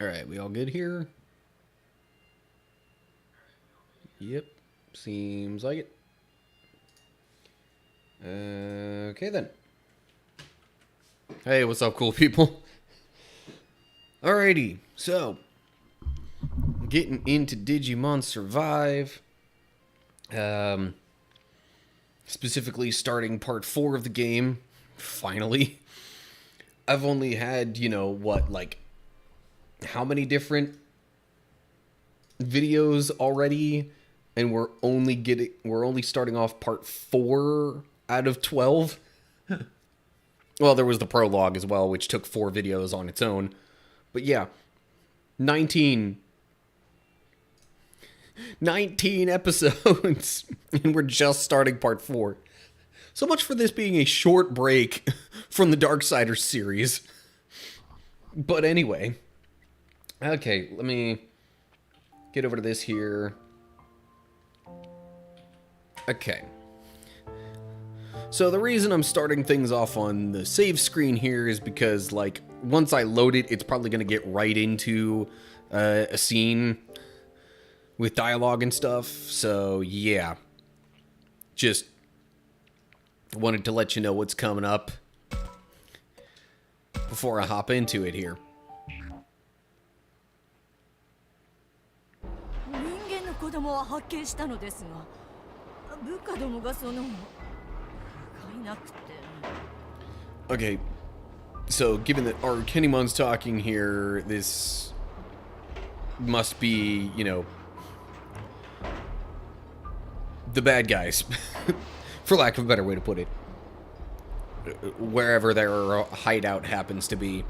Alright, we all good here? Yep, seems like it. Okay then. Hey, what's up, cool people? Alrighty, so getting into Digimon Survive. Specifically starting part 4 of the game. Finally. I've only had, how many different videos already? And we're only starting off part 4 out of 12. Well, there was the prologue as well, which took 4 videos on its own. But yeah, 19 episodes, and we're just starting part 4. So much for this being a short break from the Darksiders series. But anyway, okay, let me get over to this here. Okay. So the reason I'm starting things off on the save screen here is because, once I load it, it's probably going to get right into a scene with dialogue and stuff. So, yeah. Just wanted to let you know what's coming up before I hop into it here. Okay, so given that our Kennymon's talking here, this must be, the bad guys, for lack of a better way to put it. Wherever their hideout happens to be.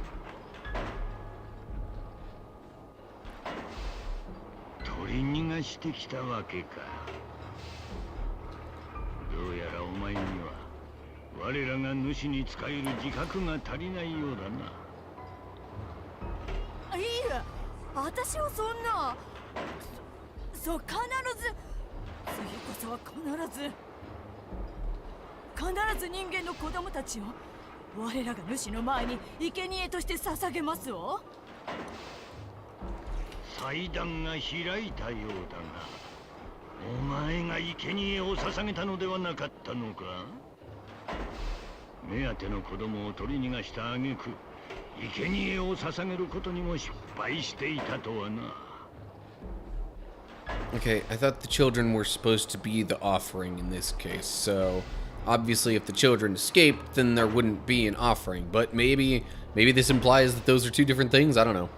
Okay, I thought the children were supposed to be the offering in this case, so obviously if the children escaped, then there wouldn't be an offering, but maybe this implies that those are two different things, I don't know.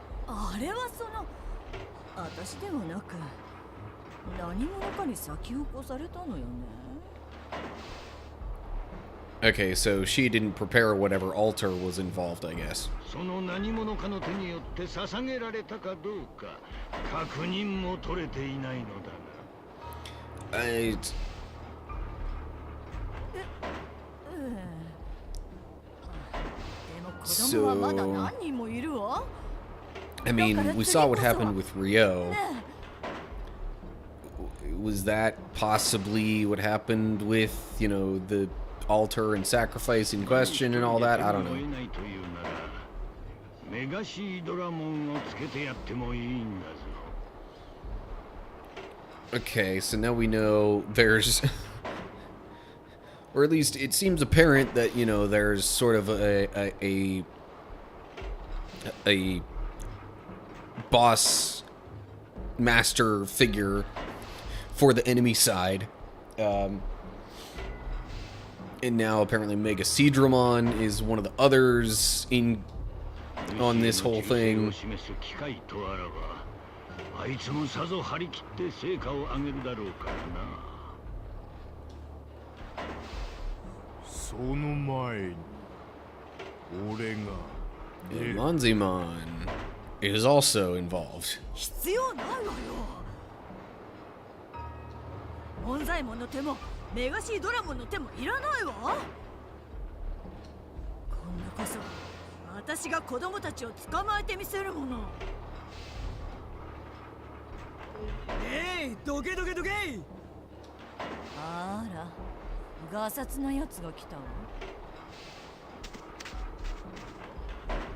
Okay, so she didn't prepare whatever altar was involved, I guess. So, I mean, we saw what happened with Rio. Was that possibly what happened with, the altar and sacrifice in question and all that? I don't know. Okay, so now we know there's... or at least it seems apparent that, there's sort of a boss master figure for the enemy side. And now apparently Mega Seadramon is one of the others on this whole thing. And Monzimon is also involved.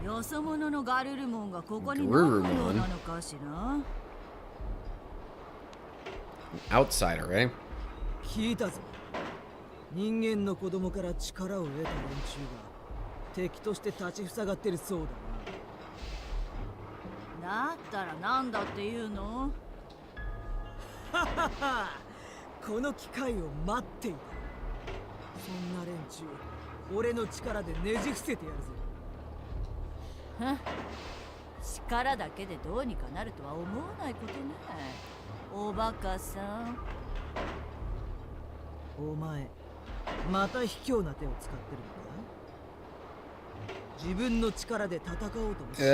よそ者のガルルモンがここに何の用なのかしら。Outsider, eh? 聞いたぞ。人間の子供から力を得た連中が敵として立ちふさがってるそうだな。だったらなんだっていうの？ははは、この機会を待っていた。そんな連中、俺の力でねじ伏せてやるぜ。はっ、力だけでどうにかなるとは思わないことね。おバカさん。お前、また卑怯な手を使ってるのか？自分の力で戦おうともしない。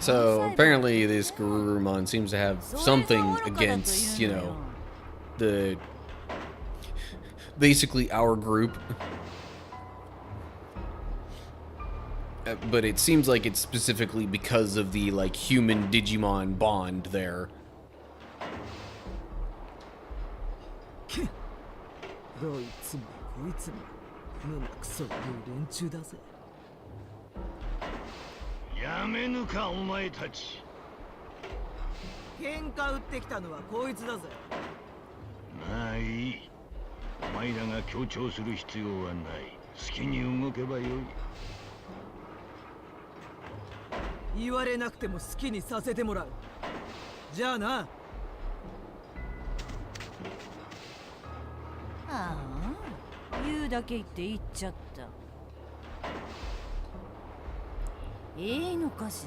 So apparently this Garurumon seems to have something against, you know, the basically our group. But it seems like it's specifically because of the like human Digimon bond there. どいつもこいつも胸くそいう連中だぜ。やめぬかお前たち。喧嘩売ってきたのはこいつだぜ。まあいい。お前らが強調する必要はない。好きに動けばよい。言われなくても好きにさせてもらう。じゃあな。ああ、言うだけ言って言っちゃった。いいのかし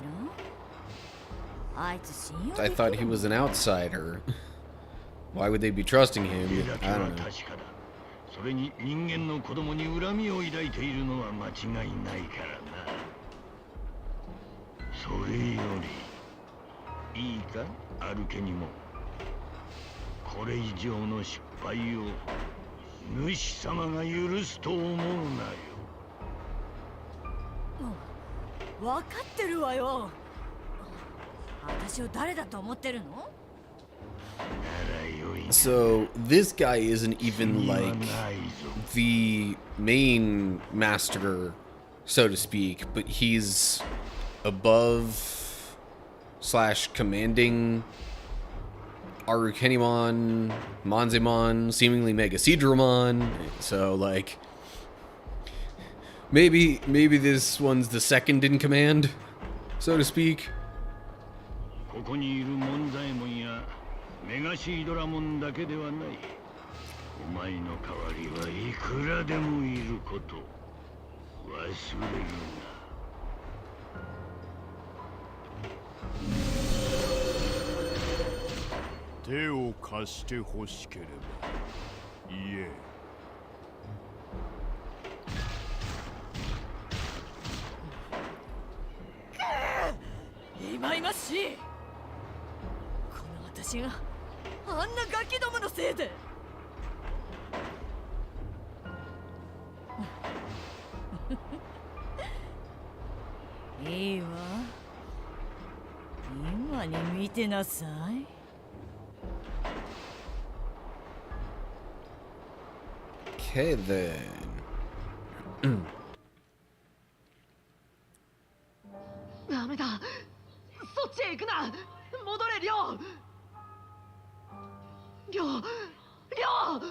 ら？あいつ信用できる。 I thought he was an outsider. Why would they be trusting him? I don't know. それに人間の子供に恨みを抱いているのは間違いないからな。それよりいいか、アルケにもこれ以上の失敗を主様が許すと思うなよ。分かってるわよ。私を誰だと思ってるの？ So this guy isn't even like the main master, so to speak, but he's above / commanding Arukenimon, Manzemon, seemingly Mega Seadramon. So like maybe this one's the second in command, so to speak. ここにいるモンザエモンやメガシードラモンだけではない。お前の代わりはいくらでもいること忘れるな。手を貸してほしければ言え。いまいましい。この私があんなガキどものせいで。いいわ。今に見てなさい。Okay then. ダメだ。そっちへ行くな。戻れ、リョウ。リョウ、リョウ。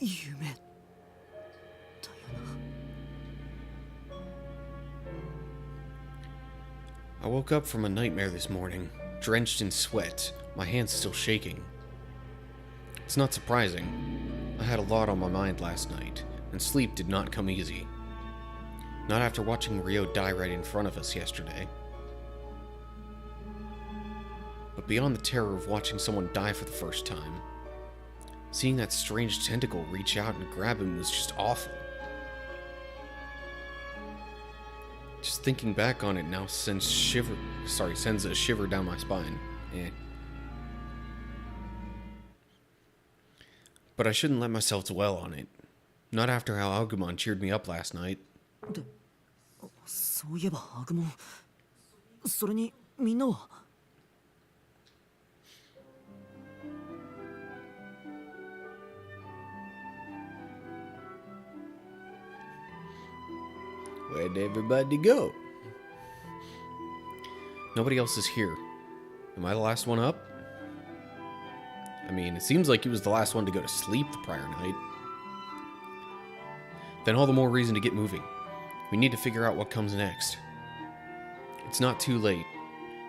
夢だよな。 I woke up from a nightmare this morning, drenched in sweat, my hands still shaking. It's not surprising. I had a lot on my mind last night, and sleep did not come easy. Not after watching Rio die right in front of us yesterday. But beyond the terror of watching someone die for the first time, seeing that strange tentacle reach out and grab him was just awful. Just thinking back on it now sends a shiver down my spine. But I shouldn't let myself dwell on it. Not after how Agumon cheered me up last night. そそういえばアグモン、それにみんなは。Where'd everybody go? Nobody else is here. Am I the last one up? I mean, it seems like he was the last one to go to sleep the prior night. Then all the more reason to get moving. We need to figure out what comes next. It's not too late,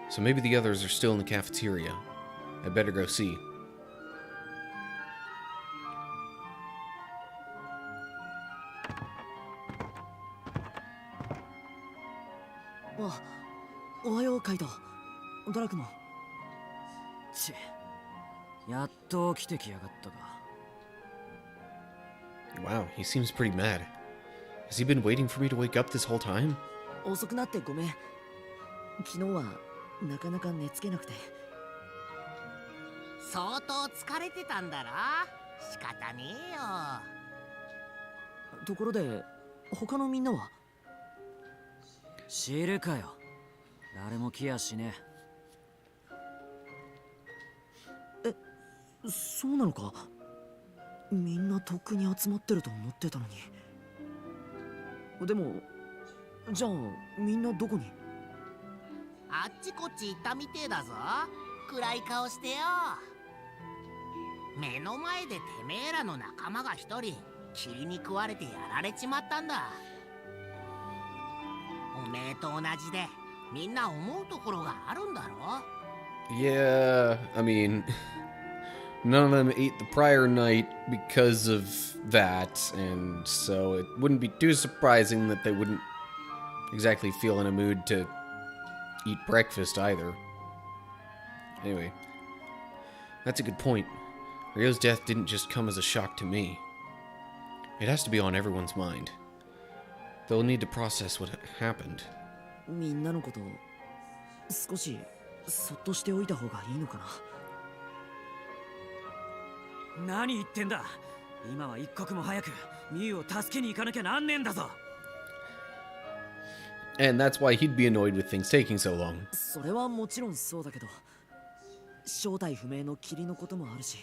so maybe the others are still in the cafeteria. I'd better go see. Oh, おはようカイト。ドラクモン。ち、やっと起きてきやがったか。Wow, he seems pretty mad. Has he been waiting for me to wake up this whole time? 遅くなってごめん。昨日はなかなか寝つけなくて。相当疲れてたんだろ。仕方ねえよ。ところで他のみんなは？知るかよ。誰も来やしねえ。そうなのか。みんなとっくに集まってると思ってたのに。でもじゃあみんなどこに？あっちこっち行ったみてえだぞ。暗い顔してよ。目の前でてめえらの仲間が一人霧に食われてやられちまったんだ。おめえと同じでみんな思うところがあるんだろ。 Yeah, I mean, none of them ate the prior night because of that, and so it wouldn't be too surprising that they wouldn't exactly feel in a mood to eat breakfast either. Anyway, that's a good point. Ryo's death didn't just come as a shock to me. It has to be on everyone's mind. They'll need to process what happened. みんなのこと少しそっとしておいた方がいいのかな。何言ってんだ。今は一刻も早くミュウを助けに行かなきゃなんねえんだぞ。 And that's why he'd be annoyed with things taking so long. それはもちろんそうだけど、正体不明の霧のこともあるし、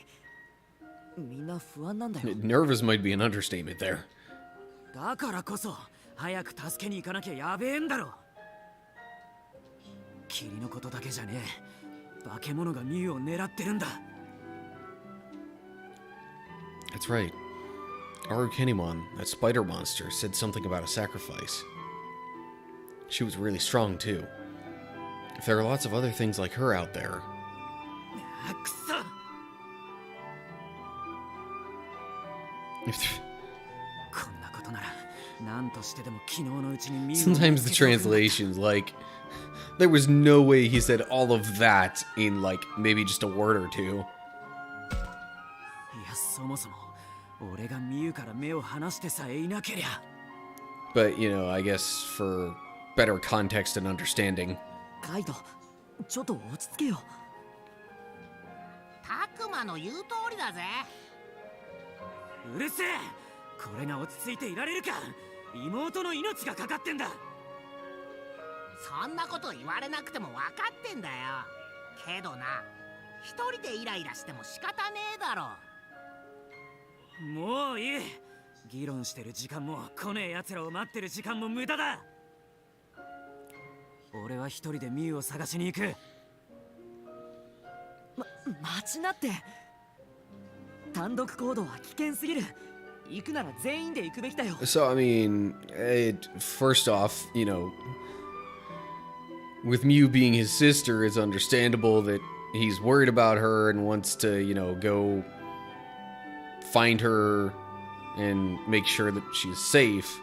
みんな不安なんだよ。 Nervous might be an understatement there. だからこそ早く助けに行かなきゃやべえんだろ。霧のことだけじゃねえ。化け物がミュウを狙ってるんだ。 That's right. Arukenimon, that spider monster, said something about a sacrifice. She was really strong, too. If there are lots of other things like her out there... くそ。 こんなことなら何としてでも昨日のうちにミュウを。 Sometimes the translations, like... There was no way he said all of that in, like, maybe just a word or two. いや、そもそも俺がミュウから目を離してさえいなけりゃ。 But, you know, I guess for better context and understanding. カイト、ちょっと落ち着けよ。タクマの言う通りだぜ。うるせえ。これが落ち着いていられるか。妹の命がかかってんだ。そんなこと言われなくても分かってんだよ。けどな、一人でイライラしても仕方ねえだろ。もういい。議論してる時間も来ねえ奴らを待ってる時間も無駄だ。俺は一人でミュウを探しに行く。待ちなって。単独行動は危険すぎる。行くなら全員で行くべきだよ。 So, I mean, first off, you know... With Mew being his sister, it's understandable that he's worried about her and wants to, you know, go find her and make sure that she's safe.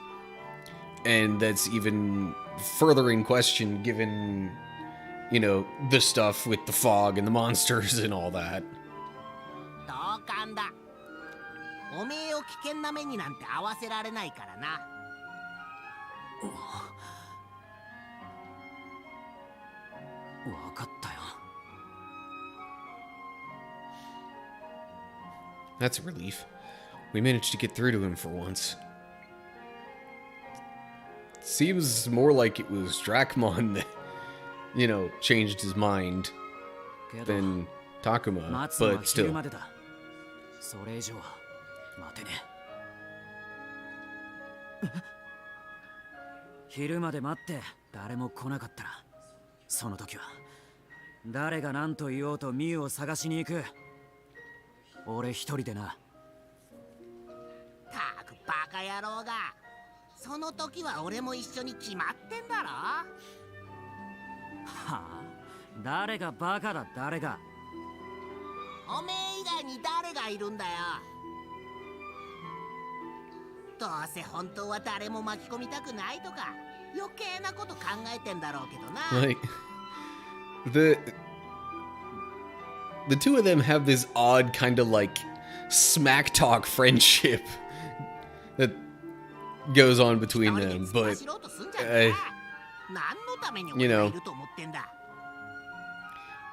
And that's even further in question given, you know, the stuff with the fog and the monsters and all that. 同感だ。おめえを危険な目になんて合わせられないからな。分かったよ。 That's a relief. We managed to get through to him for once. Seems more like it was Dracmon that, you know, changed his mind けど than Takuma, 待つのは but 昼 still. までだ。それ以上は待てねえ。昼まで待って誰も来なかったら、その時は誰が何と言おうとミュウを探しに行く。俺一人でな。たくバカ野郎が。その時は俺も一緒に決まってんだろ。はあ、誰がバカだ誰が。おめえ以外に誰がいるんだよ。どうせ本当は誰も巻き込みたくないとか余計なこと考えてんだろうけどな。 Like, the two of them have this odd kind of like smack talk friendship that goes on between them, but you know,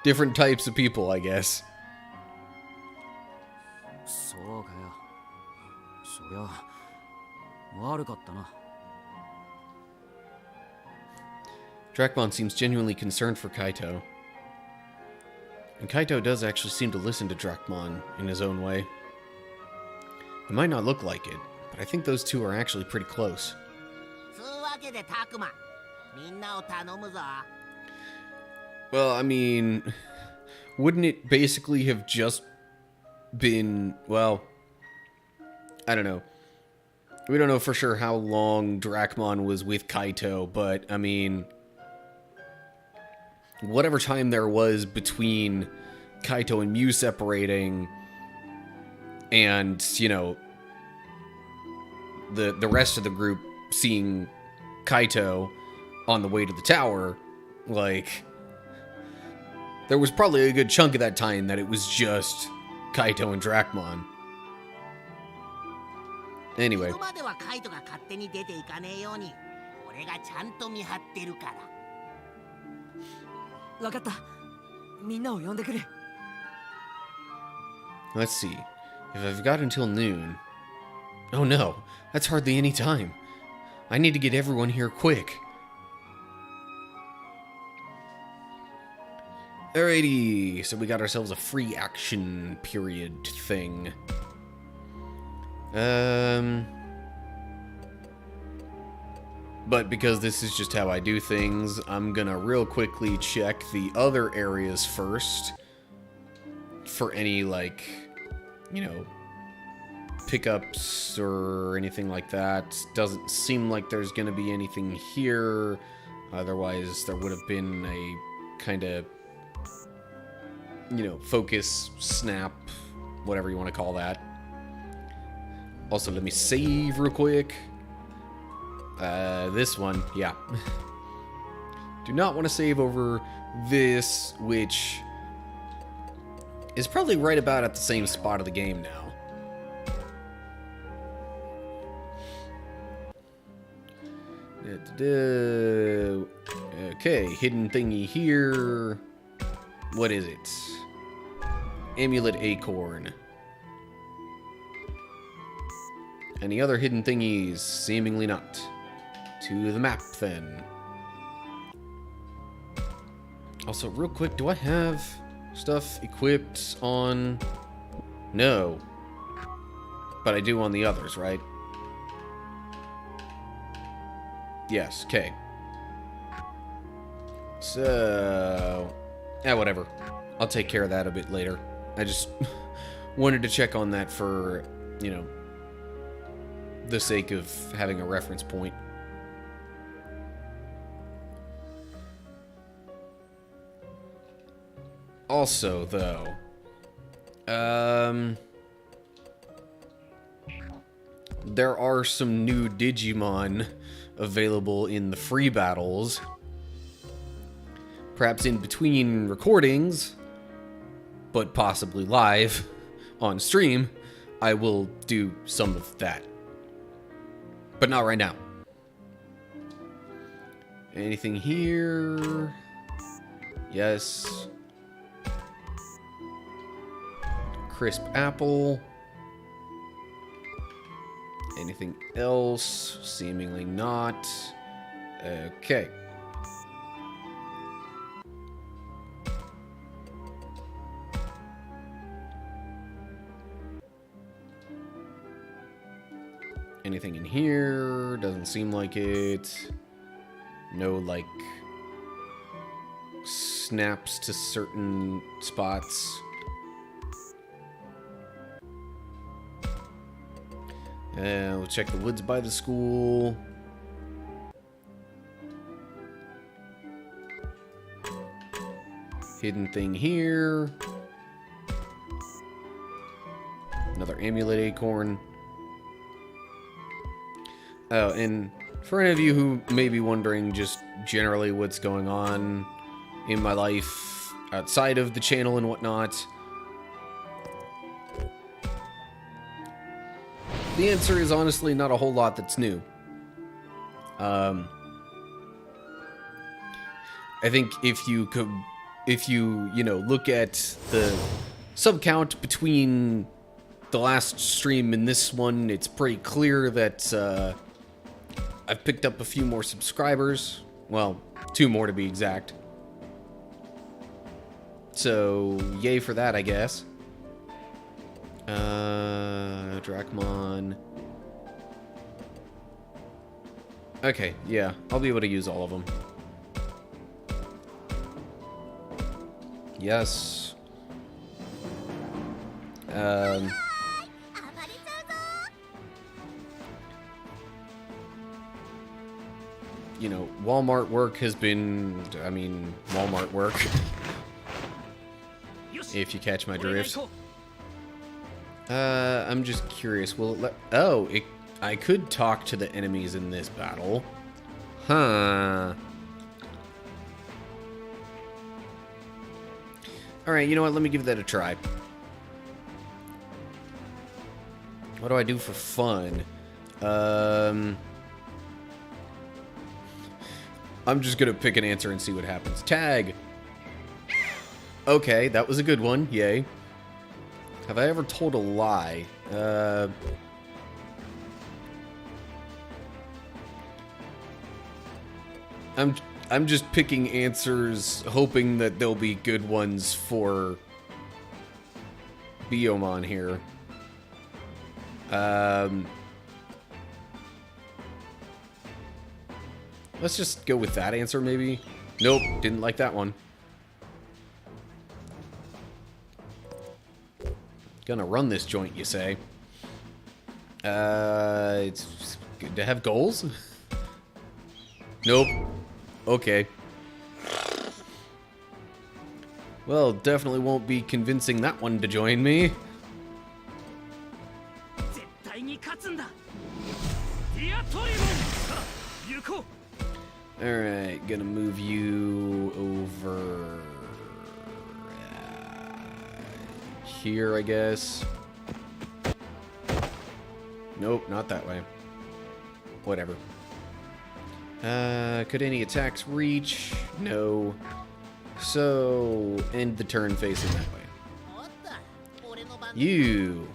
different types of people, I guess. そうかよ。そりゃ悪かったな。Dracmon seems genuinely concerned for Kaito. And Kaito does actually seem to listen to Dracmon in his own way. It might not look like it, but I think those two are actually pretty close. つうわけでタクマ、みんなを頼むぞ。 Well, I mean, wouldn't it basically have just been, well, I don't know. We don't know for sure how long Dracmon was with Kaito, but I mean, whatever time there was between Kaito and Mew separating and, you know, the rest of the group seeing Kaito on the way to the tower, like, there was probably a good chunk of that time that it was just Kaito and Dracmon. Anyway. 行くまではカイトが勝手に出ていかねえように俺がちゃんと見張ってるから。わかった。みんなを呼んでくれ。Let's see. If I've got until noon... Oh no, that's hardly any time. I need to get everyone here quick. Alrighty, so we got ourselves a free action period thing. But because this is just how I do things, I'm gonna real quickly check the other areas first for any, like, you know, pickups or anything like that. Doesn't seem like there's gonna be anything here. Otherwise, there would have been a kind of, you know, focus, snap, whatever you want to call that. Also, let me save real quick. This one, yeah. Do not want to save over this, which is probably right about at the same spot of the game now. Okay, hidden thingy here. What is it? Amulet Acorn. Any other hidden thingies? Seemingly not. To the map, then. Also, real quick, do I have stuff equipped on... No. But I do on the others, right? Yes, okay. So... yeah, whatever. I'll take care of that a bit later. I just wanted to check on that for, you know, the sake of having a reference point. Also, though, there are some new Digimon available in the free battles. Perhaps in between recordings, but possibly live on stream, I will do some of that. But not right now. Anything here? Yes. Crisp apple. Anything else? Seemingly not. Okay. Anything in here? Doesn't seem like it. No, like, snaps to certain spots. We'll check the woods by the school. Hidden thing here. Another amulet acorn. Oh, and for any of you who may be wondering just generally what's going on in my life outside of the channel and whatnot, the answer is honestly not a whole lot that's new. I think if you look at the sub count between the last stream and this one, it's pretty clear that I've picked up a few more subscribers. Well, 2 more to be exact. So, yay for that, I guess. Drachmon. Okay, yeah, I'll be able to use all of them. Yes. You know, Walmart work has been, Walmart work. If you catch my drift. I'm just curious, will it let... Oh, I could talk to the enemies in this battle. Huh. Alright, you know what, let me give that a try. What do I do for fun? I'm just gonna pick an answer and see what happens. Tag! Okay, that was a good one. Yay. Have I ever told a lie? I'm just picking answers, hoping that they'll be good ones for Biomon here. Let's just go with that answer, maybe. Nope, didn't like that one. Gonna run this joint, you say? It's good to have goals? Nope. Okay. Well, definitely won't be convincing that one to join me. Alright, gonna move you over here, I guess. Nope, not that way. Whatever. Could any attacks reach? No. So, end the turn facing that way. You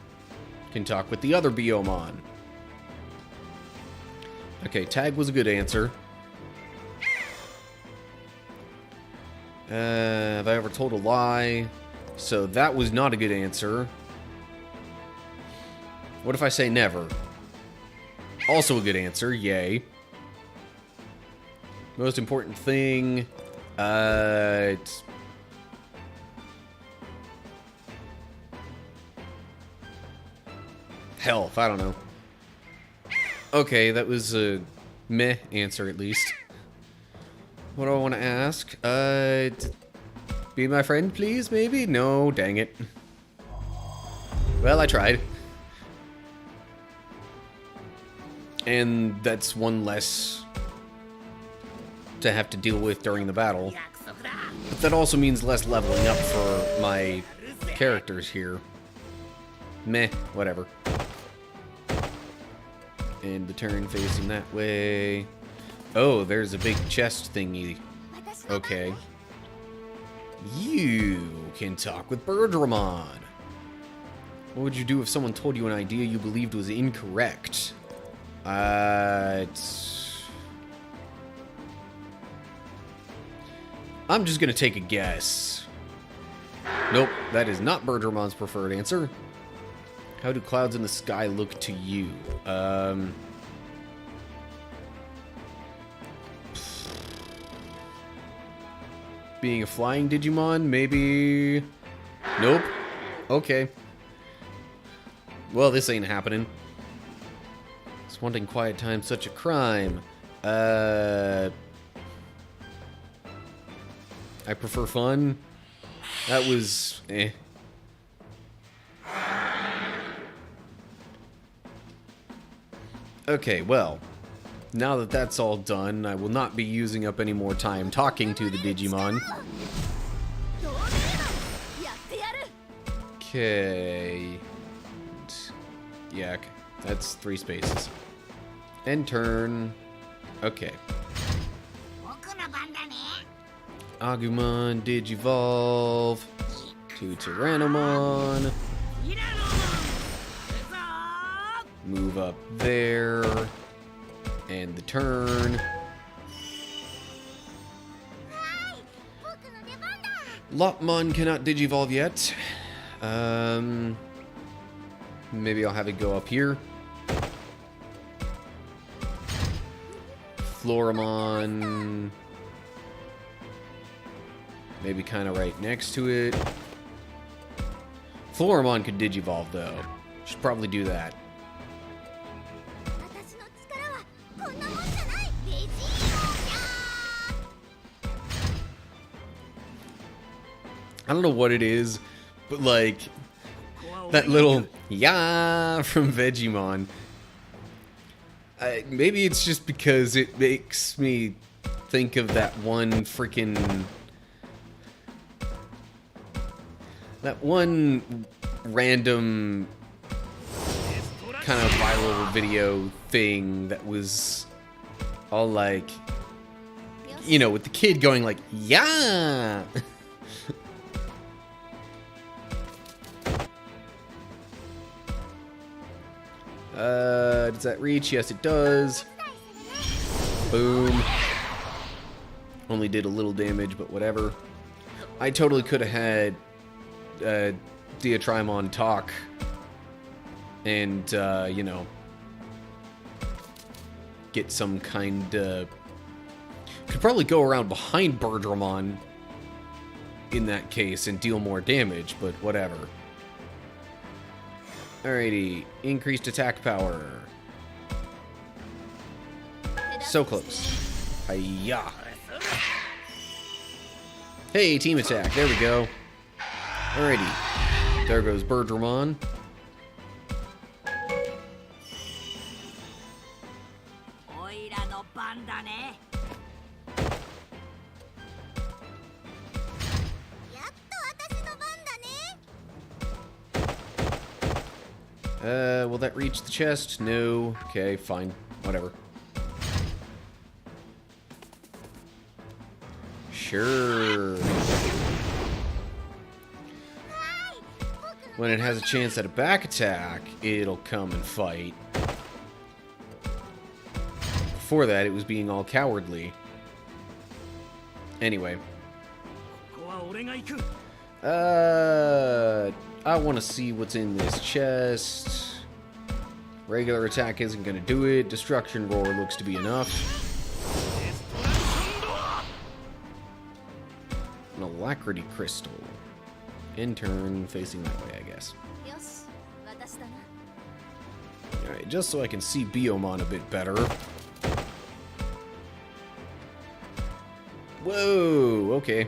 can talk with the other Biomon. Okay, tag was a good answer. Have I ever told a lie? So that was not a good answer. What if I say never? Also a good answer, yay. Most important thing, it's... Health, I don't know. Okay, that was a meh answer at least. What do I want to ask? Be my friend, please, maybe? No, dang it. Well, I tried. And that's one less to have to deal with during the battle. But that also means less leveling up for my characters here. Meh, whatever. And the turn facing that way. Oh, there's a big chest thingy. Okay. You can talk with Birdramon. What would you do if someone told you an idea you believed was incorrect? I'm just gonna take a guess. Nope, that is not Bergermon's preferred answer. How do clouds in the sky look to you? Being a flying Digimon, maybe... Nope. Okay. Well, this ain't happening. Is wanting quiet time such a crime? I prefer fun. That was... eh. Okay, well, now that that's all done, I will not be using up any more time talking to the Digimon. Okay. Yeah, that's 3 spaces. End turn. Okay. Agumon, Digivolve. To Tyrannomon. Move up there. And the turn. Lopmon cannot Digivolve yet. Maybe I'll have it go up here. Floramon. Maybe kind of right next to it. Floramon could Digivolve though. Should probably do that. I don't know what it is, but like that little "yeah" from Vegemon. Maybe it's just because it makes me think of that one freaking random kind of viral video thing that was all like, you know, with the kid going like "yeah." Does that reach? Yes, it does. Boom. Only did a little damage, but whatever. I totally could have had Diatrimon talk and, you know, get some kind of... Could probably go around behind Bergermon in that case and deal more damage, but whatever. Alrighty, increased attack power. So close. Hiya. Hey, team attack. There we go. Alrighty. There goes Bergermon. Will that reach the chest? No. Okay, fine. Whatever. Sure. When it has a chance at a back attack, it'll come and fight. Before that, it was being all cowardly. Anyway. I want to see what's in this chest. Regular attack isn't going to do it. Destruction Roar looks to be enough. An Alacrity Crystal. In turn, facing that way, I guess. Alright, just so I can see Biomon a bit better. Whoa, okay.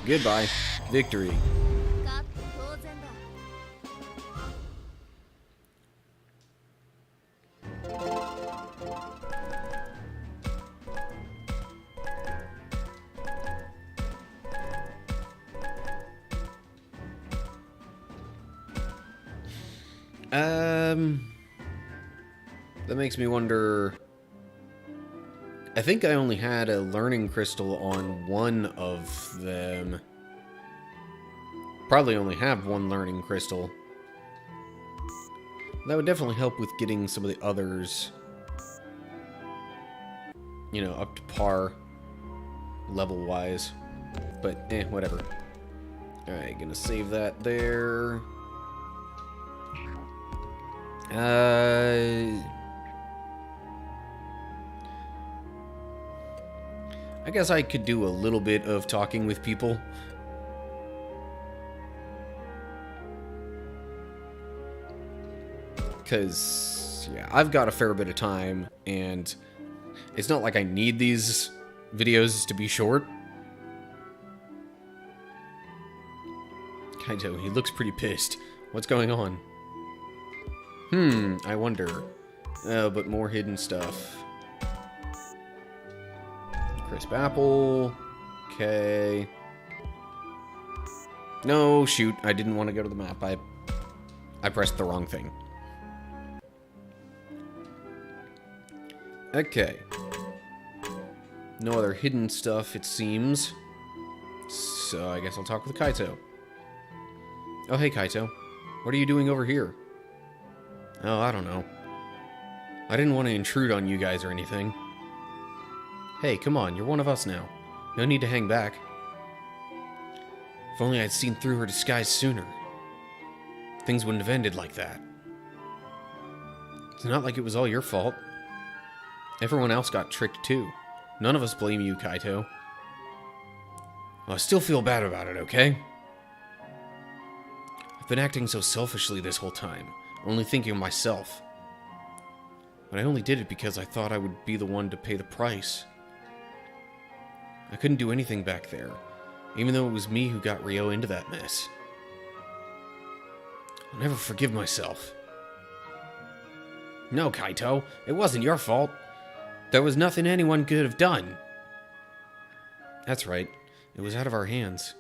Goodbye. Victory. That makes me wonder... I think I only had a learning crystal on one of them. Probably only have one learning crystal. That would definitely help with getting some of the others. you know, up to par level-wise. But, whatever. Alright, gonna save that there. I guess I could do a little bit of talking with people. Because, yeah, I've got a fair bit of time, and it's not like I need these videos to be short. Kaito, he looks pretty pissed. What's going on? I wonder. But more hidden stuff. Crisp apple. Okay. No, shoot. I didn't want to go to the map. I pressed the wrong thing. Okay. No other hidden stuff, it seems. So I guess I'll talk with Kaito. Oh, hey, Kaito. What are you doing over here? Oh, I don't know. I didn't want to intrude on you guys or anything. Hey, come on, you're one of us now. No need to hang back. If only I'd seen through her disguise sooner. Things wouldn't have ended like that. It's not like it was all your fault. Everyone else got tricked too. None of us blame you, Kaito. Well, I still feel bad about it, okay? I've been acting so selfishly this whole time, only thinking of myself. But I only did it because I thought I would be the one to pay the price. I couldn't do anything back there, even though it was me who got Ryo into that mess. I'll never forgive myself. No, Kaito, it wasn't your fault. There was nothing anyone could have done. That's right. It was out of our hands.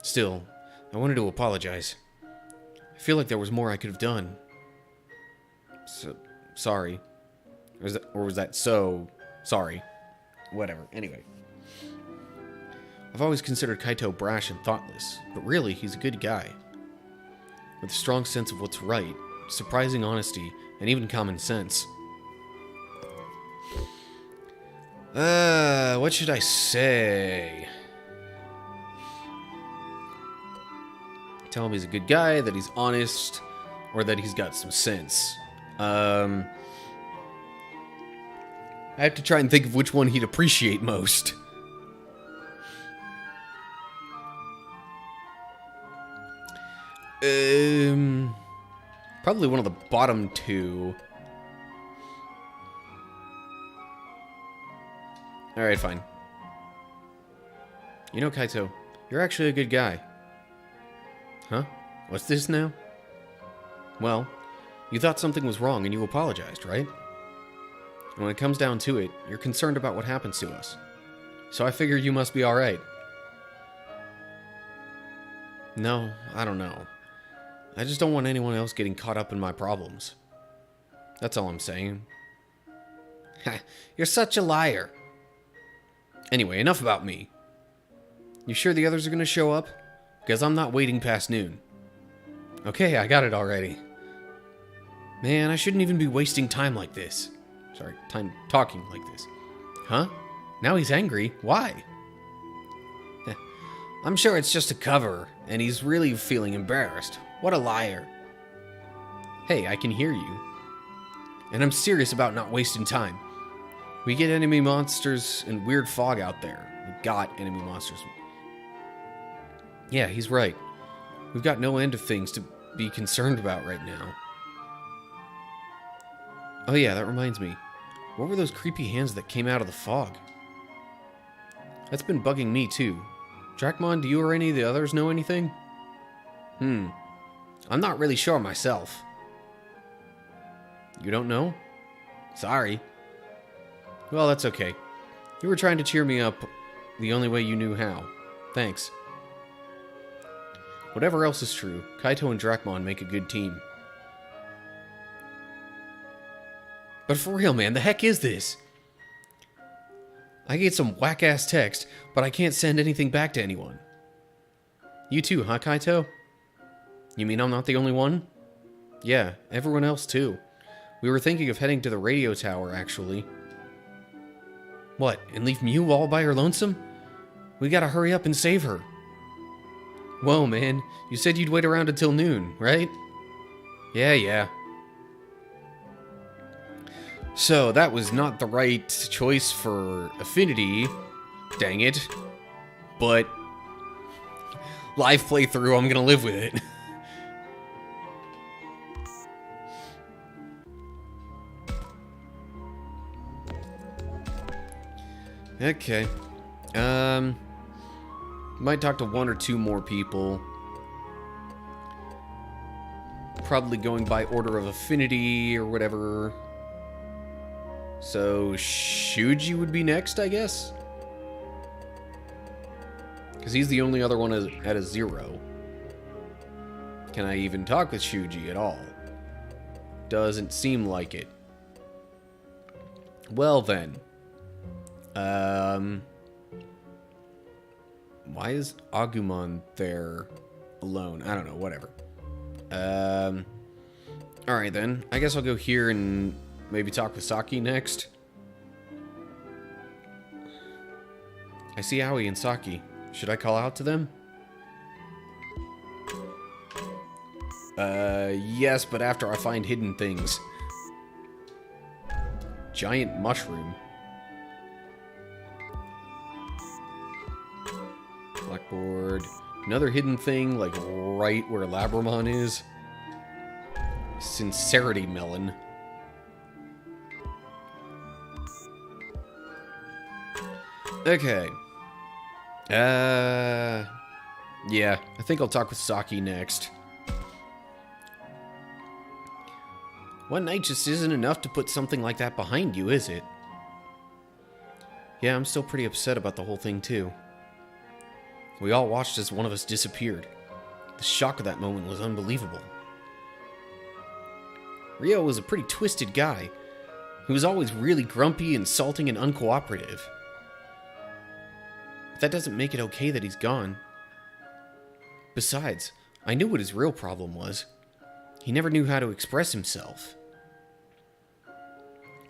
Still, I wanted to apologize. I feel like there was more I could have done. So, sorry. Or was that so sorry? Whatever. Anyway. I've always considered Kaito brash and thoughtless, but really, he's a good guy. With a strong sense of what's right, surprising honesty, and even common sense. What should I say? Tell him he's a good guy, that he's honest, or that he's got some sense. I have to try and think of which one he'd appreciate most. Probably one of the bottom two. Alright, fine. You know, Kaito, you're actually a good guy. Huh? What's this now? Well, you thought something was wrong and you apologized, right? And when it comes down to it, you're concerned about what happens to us. So I figure you must be alright. No, I don't know. I just don't want anyone else getting caught up in my problems. That's all I'm saying. Ha, you're such a liar. Anyway, enough about me. You sure the others are gonna show up? Because I'm not waiting past noon. Okay, I got it already. Man, I shouldn't even be wasting time like this. Sorry, time talking like this. Huh? Now he's angry. Why? I'm sure it's just a cover, and he's really feeling embarrassed. What a liar. Hey, I can hear you. And I'm serious about not wasting time. We get enemy monsters and weird fog out there. We got enemy monsters. Yeah, he's right. We've got no end of things to be concerned about right now. Oh yeah, that reminds me. What were those creepy hands that came out of the fog? That's been bugging me too. Dracmon, do you or any of the others know anything? I'm not really sure myself. You don't know? Sorry. Well, that's okay. You were trying to cheer me up the only way you knew how. Thanks. Whatever else is true, Kaito and Dracmon make a good team. But for real, man, the heck is this? I get some whack-ass text, but I can't send anything back to anyone. You too, huh, Kaito? You mean I'm not the only one? Yeah, everyone else too. We were thinking of heading to the radio tower, actually. What, and leave Mew all by her lonesome? We gotta hurry up and save her. Whoa, man. You said you'd wait around until noon, right? Yeah. So, that was not the right choice for Affinity. Dang it. But, live playthrough, I'm gonna live with it. Okay. Might talk to one or two more people. Probably going by order of affinity or whatever. So, Shuji would be next, I guess? Because he's the only other one at a 0. Can I even talk with Shuji at all? Doesn't seem like it. Well then. Why is Agumon there alone? I don't know, whatever. Alright then. I guess I'll go here and maybe talk with Saki next. I see Aoi and Saki. Should I call out to them? Yes, but after I find hidden things. Giant mushroom. Blackboard. Another hidden thing, like right where Labramon is. Sincerity melon. Okay. Yeah, I think I'll talk with Saki next. One night just isn't enough to put something like that behind you, is it? Yeah, I'm still pretty upset about the whole thing, too. We all watched as one of us disappeared. The shock of that moment was unbelievable. Ryo was a pretty twisted guy. He was always really grumpy, insulting, and uncooperative. But that doesn't make it okay that he's gone. Besides, I knew what his real problem was. He never knew how to express himself.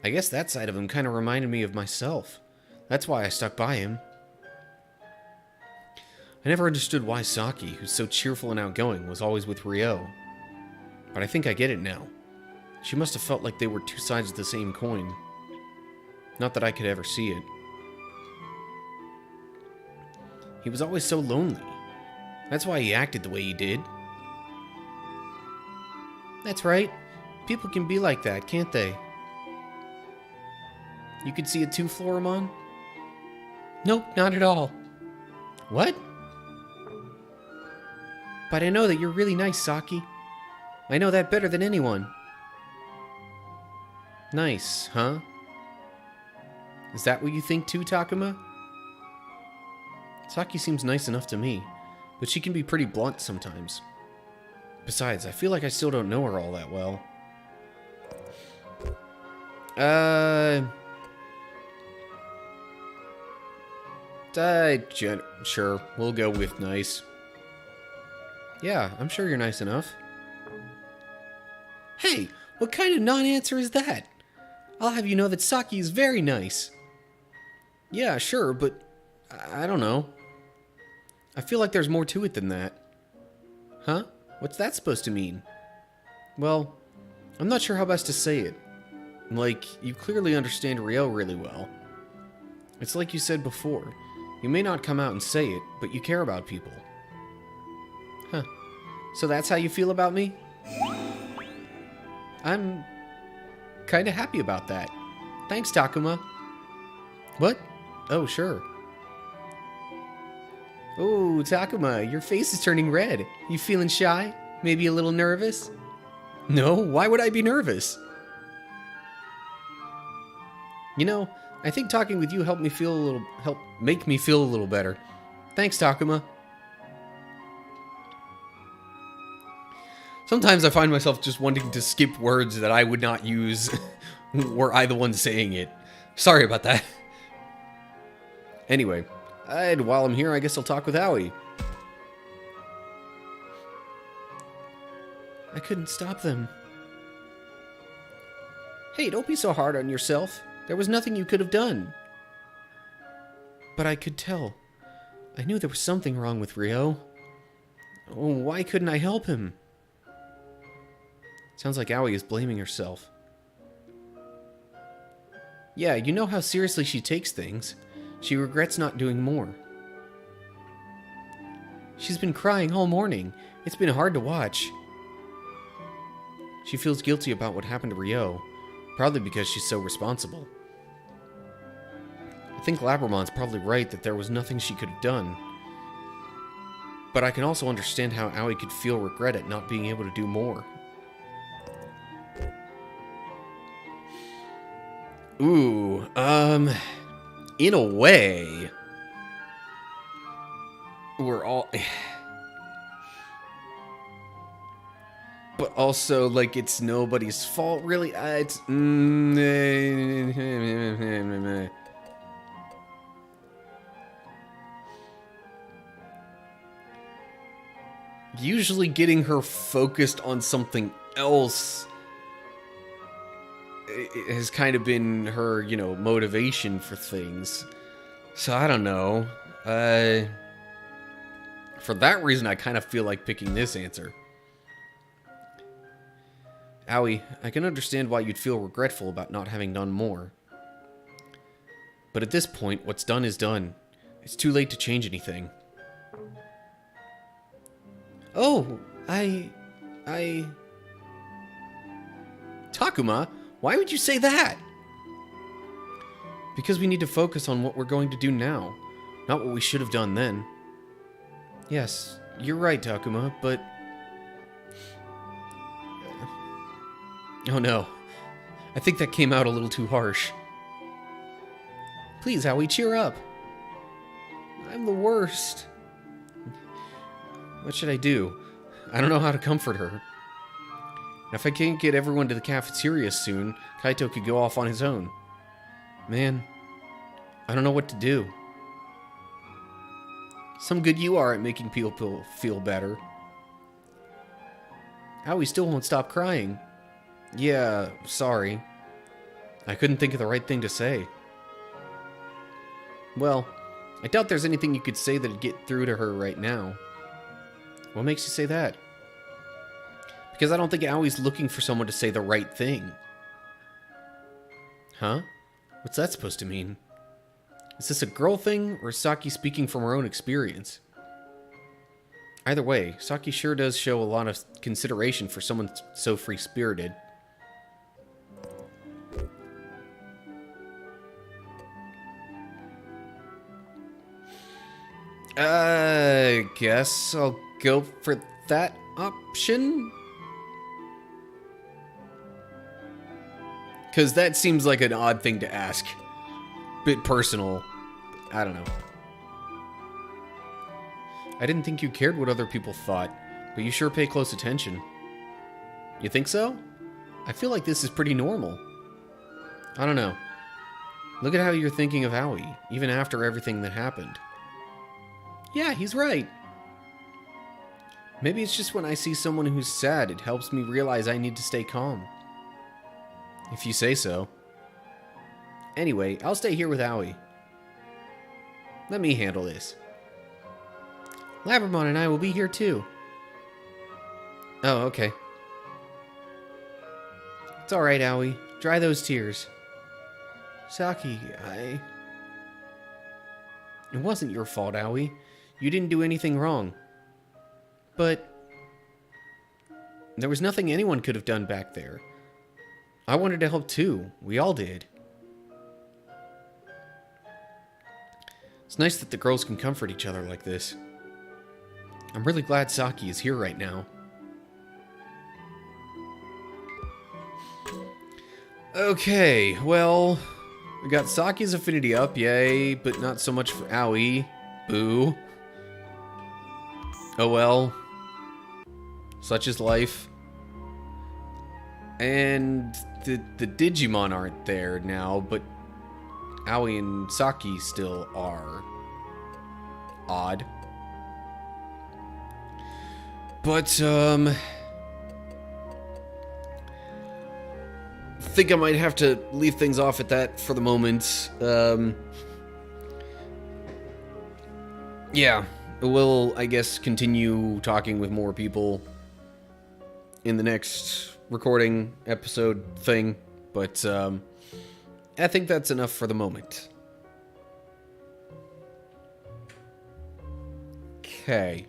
I guess that side of him kind of reminded me of myself. That's why I stuck by him. I never understood why Saki, who's so cheerful and outgoing, was always with Ryo. But I think I get it now. She must have felt like they were two sides of the same coin. Not that I could ever see it. He was always so lonely. That's why he acted the way he did. That's right. People can be like that, can't they? You could see it too, Floramon? Nope, not at all. What? But I know that you're really nice, Saki. I know that better than anyone. Nice, huh? Is that what you think too, Takuma? Saki seems nice enough to me, but she can be pretty blunt sometimes. Besides, I feel like I still don't know her all that well. Sure, we'll go with nice. Yeah, I'm sure you're nice enough. Hey, what kind of non-answer is that? I'll have you know that Saki is very nice. Yeah, sure, but I don't know. I feel like there's more to it than that. Huh? What's that supposed to mean? Well, I'm not sure how best to say it. Like, you clearly understand Ryo really well. It's like you said before. You may not come out and say it, but you care about people. Huh. So that's how you feel about me? I'm kinda happy about that. Thanks, Takuma. What? Oh, sure. Oh, Takuma, your face is turning red. You feeling shy? Maybe a little nervous? No, why would I be nervous? You know, I think talking with you helped make me feel a little better. Thanks, Takuma. Sometimes I find myself just wanting to skip words that I would not use were I the one saying it. Sorry about that. Anyway, and while I'm here, I guess I'll talk with Aoi. I couldn't stop them. Hey, don't be so hard on yourself. There was nothing you could have done. But I could tell. I knew there was something wrong with Ryo. Oh, why couldn't I help him? Sounds like Aoi is blaming herself. Yeah, you know how seriously she takes things. She regrets not doing more. She's been crying all morning. It's been hard to watch. She feels guilty about what happened to Ryo, probably because she's so responsible. I think Labramon's probably right that there was nothing she could have done. But I can also understand how Aoi could feel regret at not being able to do more. Ooh, in a way, we're all... But also, like, it's nobody's fault, really. It's... Usually getting her focused on something else has kind of been her, you know, motivation for things. So I don't know. For that reason, I kind of feel like picking this answer. Aoi, I can understand why you'd feel regretful about not having done more. But at this point, what's done is done. It's too late to change anything. Oh, Takuma, why would you say that? Because we need to focus on what we're going to do now, not what we should have done then. Yes, you're right, Takuma, but... Oh no. I think that came out a little too harsh. Please, Aoi, cheer up. I'm the worst. What should I do? I don't know how to comfort her. If I can't get everyone to the cafeteria soon, Kaito could go off on his own. Man, I don't know what to do. Some good you are at making people feel better. Aoi still won't stop crying. Yeah, sorry. I couldn't think of the right thing to say. Well, I doubt there's anything you could say that'd get through to her right now. What makes you say that? Because I don't think Aoi's looking for someone to say the right thing. Huh? What's that supposed to mean? Is this a girl thing, or is Saki speaking from her own experience? Either way, Saki sure does show a lot of consideration for someone so free-spirited. I guess I'll go for that option? Because that seems like an odd thing to ask. Bit personal. I don't know. I didn't think you cared what other people thought, but you sure pay close attention. You think so? I feel like this is pretty normal. I don't know. Look at how you're thinking of Aoi, even after everything that happened. Yeah, he's right. Maybe it's just when I see someone who's sad, it helps me realize I need to stay calm. If you say so. Anyway, I'll stay here with Aoi. Let me handle this. Labramon and I will be here too. Oh, okay. It's alright, Aoi. Dry those tears. Saki, It wasn't your fault, Aoi. You didn't do anything wrong. But... there was nothing anyone could have done back there. I wanted to help too. We all did. It's nice that the girls can comfort each other like this. I'm really glad Saki is here right now. Okay, well... we got Saki's affinity up, yay, but not so much for Aoi. Boo. Oh well. Such is life. And the Digimon aren't there now, but Aoi and Saki still are. Odd. But, I think I might have to leave things off at that for the moment. yeah, we'll, I guess, continue talking with more people in the next recording episode thing, but I think that's enough for the moment. Okay.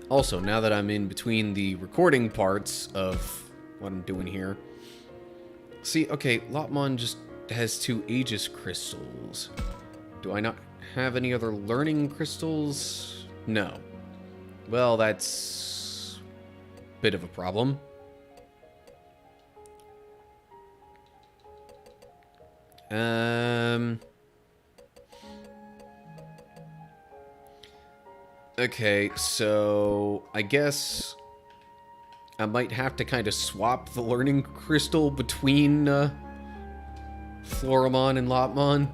Also, now that I'm in between the recording parts of what I'm doing here, see, okay, Lotmon just has 2 Aegis crystals. Do I not have any other learning crystals? No. Well, that's a bit of a problem. Okay, so I guess I might have to kind of swap the learning crystal between Floramon and Lotmon.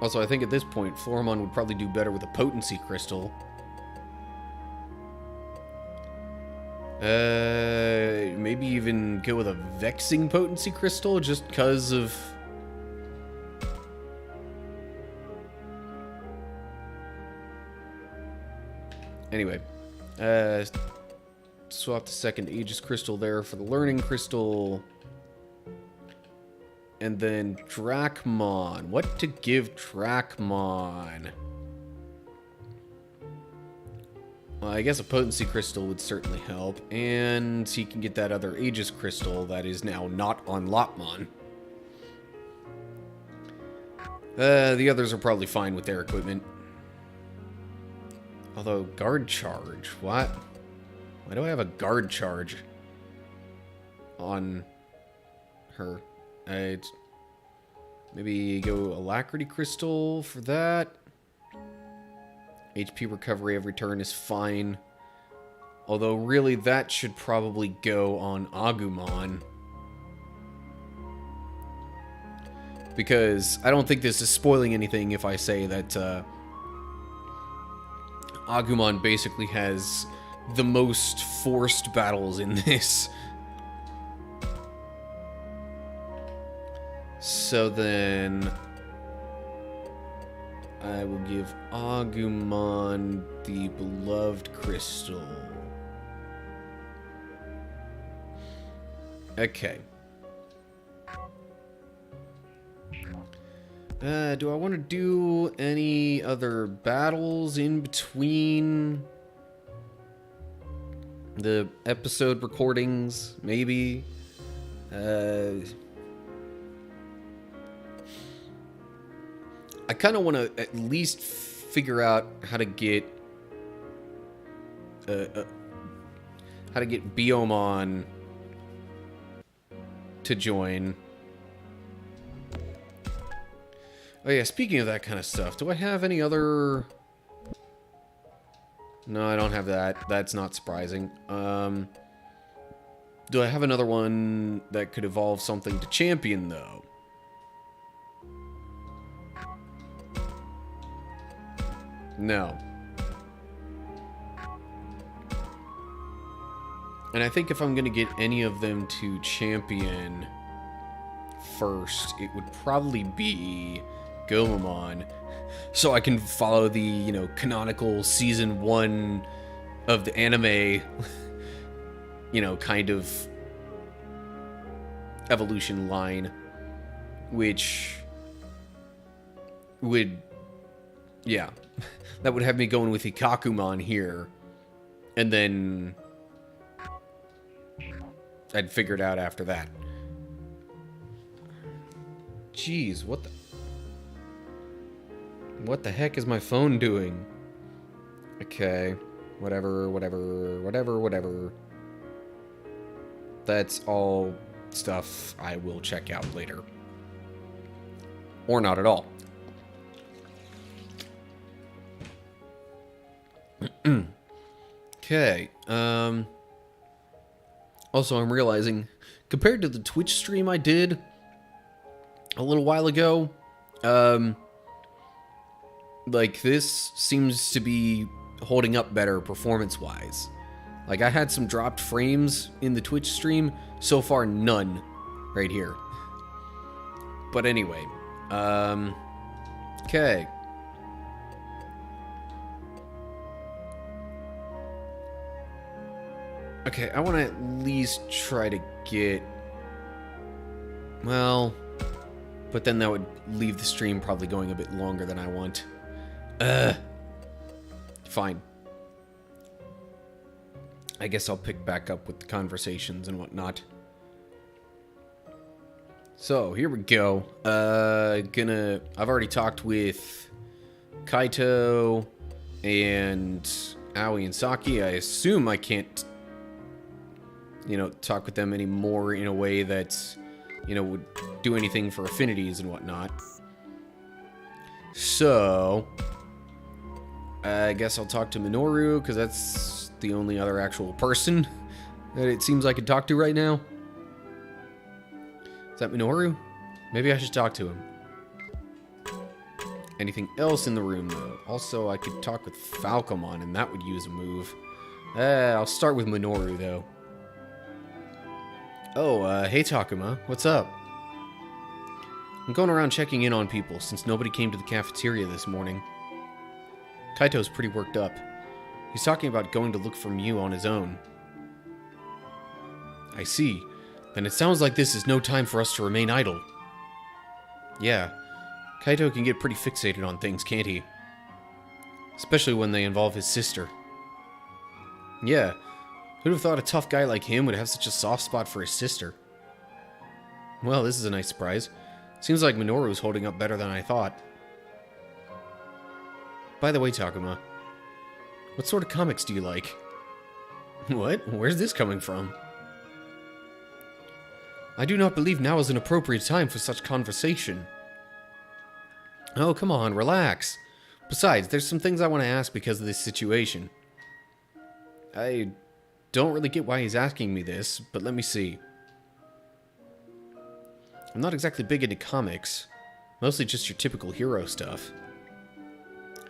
Also, I think at this point, Floramon would probably do better with a potency crystal. Maybe even go with a vexing potency crystal just because of... Anyway, swap the second Aegis crystal there for the learning crystal. And then Dracmon. What to give Dracmon? Well, I guess a potency crystal would certainly help. And he can get that other Aegis crystal that is now not on Lotmon. The others are probably fine with their equipment. Although, guard charge. What? Why do I have a guard charge on her? Maybe go Alacrity Crystal for that. HP recovery every turn is fine. Although, really, that should probably go on Agumon. Because I don't think this is spoiling anything if I say that Agumon basically has the most forced battles in this. So then I will give Agumon the beloved crystal. Okay. Do I want to do any other battles in between the episode recordings? Maybe. I kind of want to at least figure out how to get Biomon to join. Oh yeah, speaking of that kind of stuff, do I have any other... No, I don't have that. That's not surprising. Do I have another one that could evolve something to champion, though? No. And I think if I'm going to get any of them to champion first, it would probably be Gomamon, so I can follow the, you know, canonical season 1 of the anime, you know, kind of evolution line, which would, yeah, that would have me going with Hikakumon here, and then I'd figure it out after that. Jeez, what the heck is my phone doing? Okay, whatever. That's all stuff I will check out later. Or not at all. Okay, also I'm realizing, compared to the Twitch stream I did a little while ago, like, this seems to be holding up better performance-wise. Like, I had some dropped frames in the Twitch stream. So far, none right here. But anyway, okay. Okay, I want to at least try to get... Well, but then that would leave the stream probably going a bit longer than I want. Fine. I guess I'll pick back up with the conversations and whatnot. So, here we go. I've already talked with Kaito and Aoi and Saki. I assume I can't, talk with them anymore in a way that, would do anything for affinities and whatnot. So, I guess I'll talk to Minoru, because that's the only other actual person that it seems I could talk to right now. Is that Minoru? Maybe I should talk to him. Anything else in the room, though? Also, I could talk with Falcomon, and that would use a move. I'll start with Minoru, though. Oh, hey Takuma, what's up? I'm going around checking in on people, since nobody came to the cafeteria this morning. Kaito's pretty worked up. He's talking about going to look for Mew on his own. I see. Then it sounds like this is no time for us to remain idle. Yeah, Kaito can get pretty fixated on things, can't he? Especially when they involve his sister. Yeah, who'd have thought a tough guy like him would have such a soft spot for his sister? Well, this is a nice surprise. Seems like Minoru's holding up better than I thought. By the way, Takuma, what sort of comics do you like? What? Where's this coming from? I do not believe now is an appropriate time for such conversation. Oh, come on, relax. Besides, there's some things I want to ask because of this situation. I don't really get why he's asking me this, but let me see. I'm not exactly big into comics. Mostly just your typical hero stuff.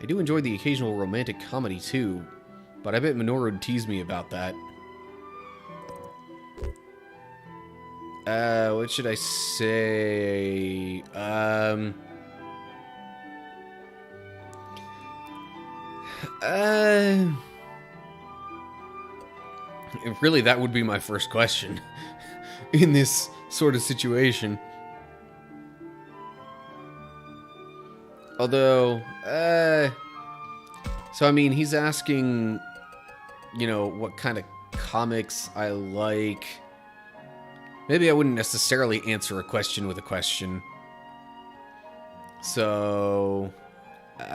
I do enjoy the occasional romantic comedy too, but I bet Minoru would tease me about that. What should I say? Really, that would be my first question in this sort of situation. Although, so I mean, he's asking, what kind of comics I like. Maybe I wouldn't necessarily answer a question with a question. So, but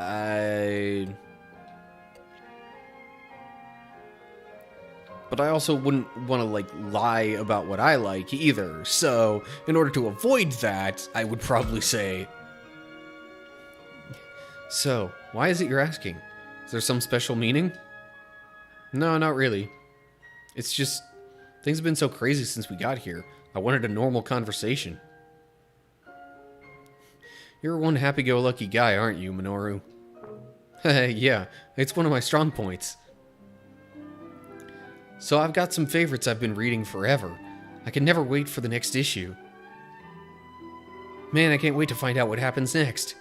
I also wouldn't want to, lie about what I like either. So, in order to avoid that, I would probably say... So, why is it you're asking? Is there some special meaning? No, not really. It's just... Things have been so crazy since we got here. I wanted a normal conversation. You're one happy-go-lucky guy, aren't you, Minoru? Yeah, it's one of my strong points. So I've got some favorites I've been reading forever. I can never wait for the next issue. Man, I can't wait to find out what happens next.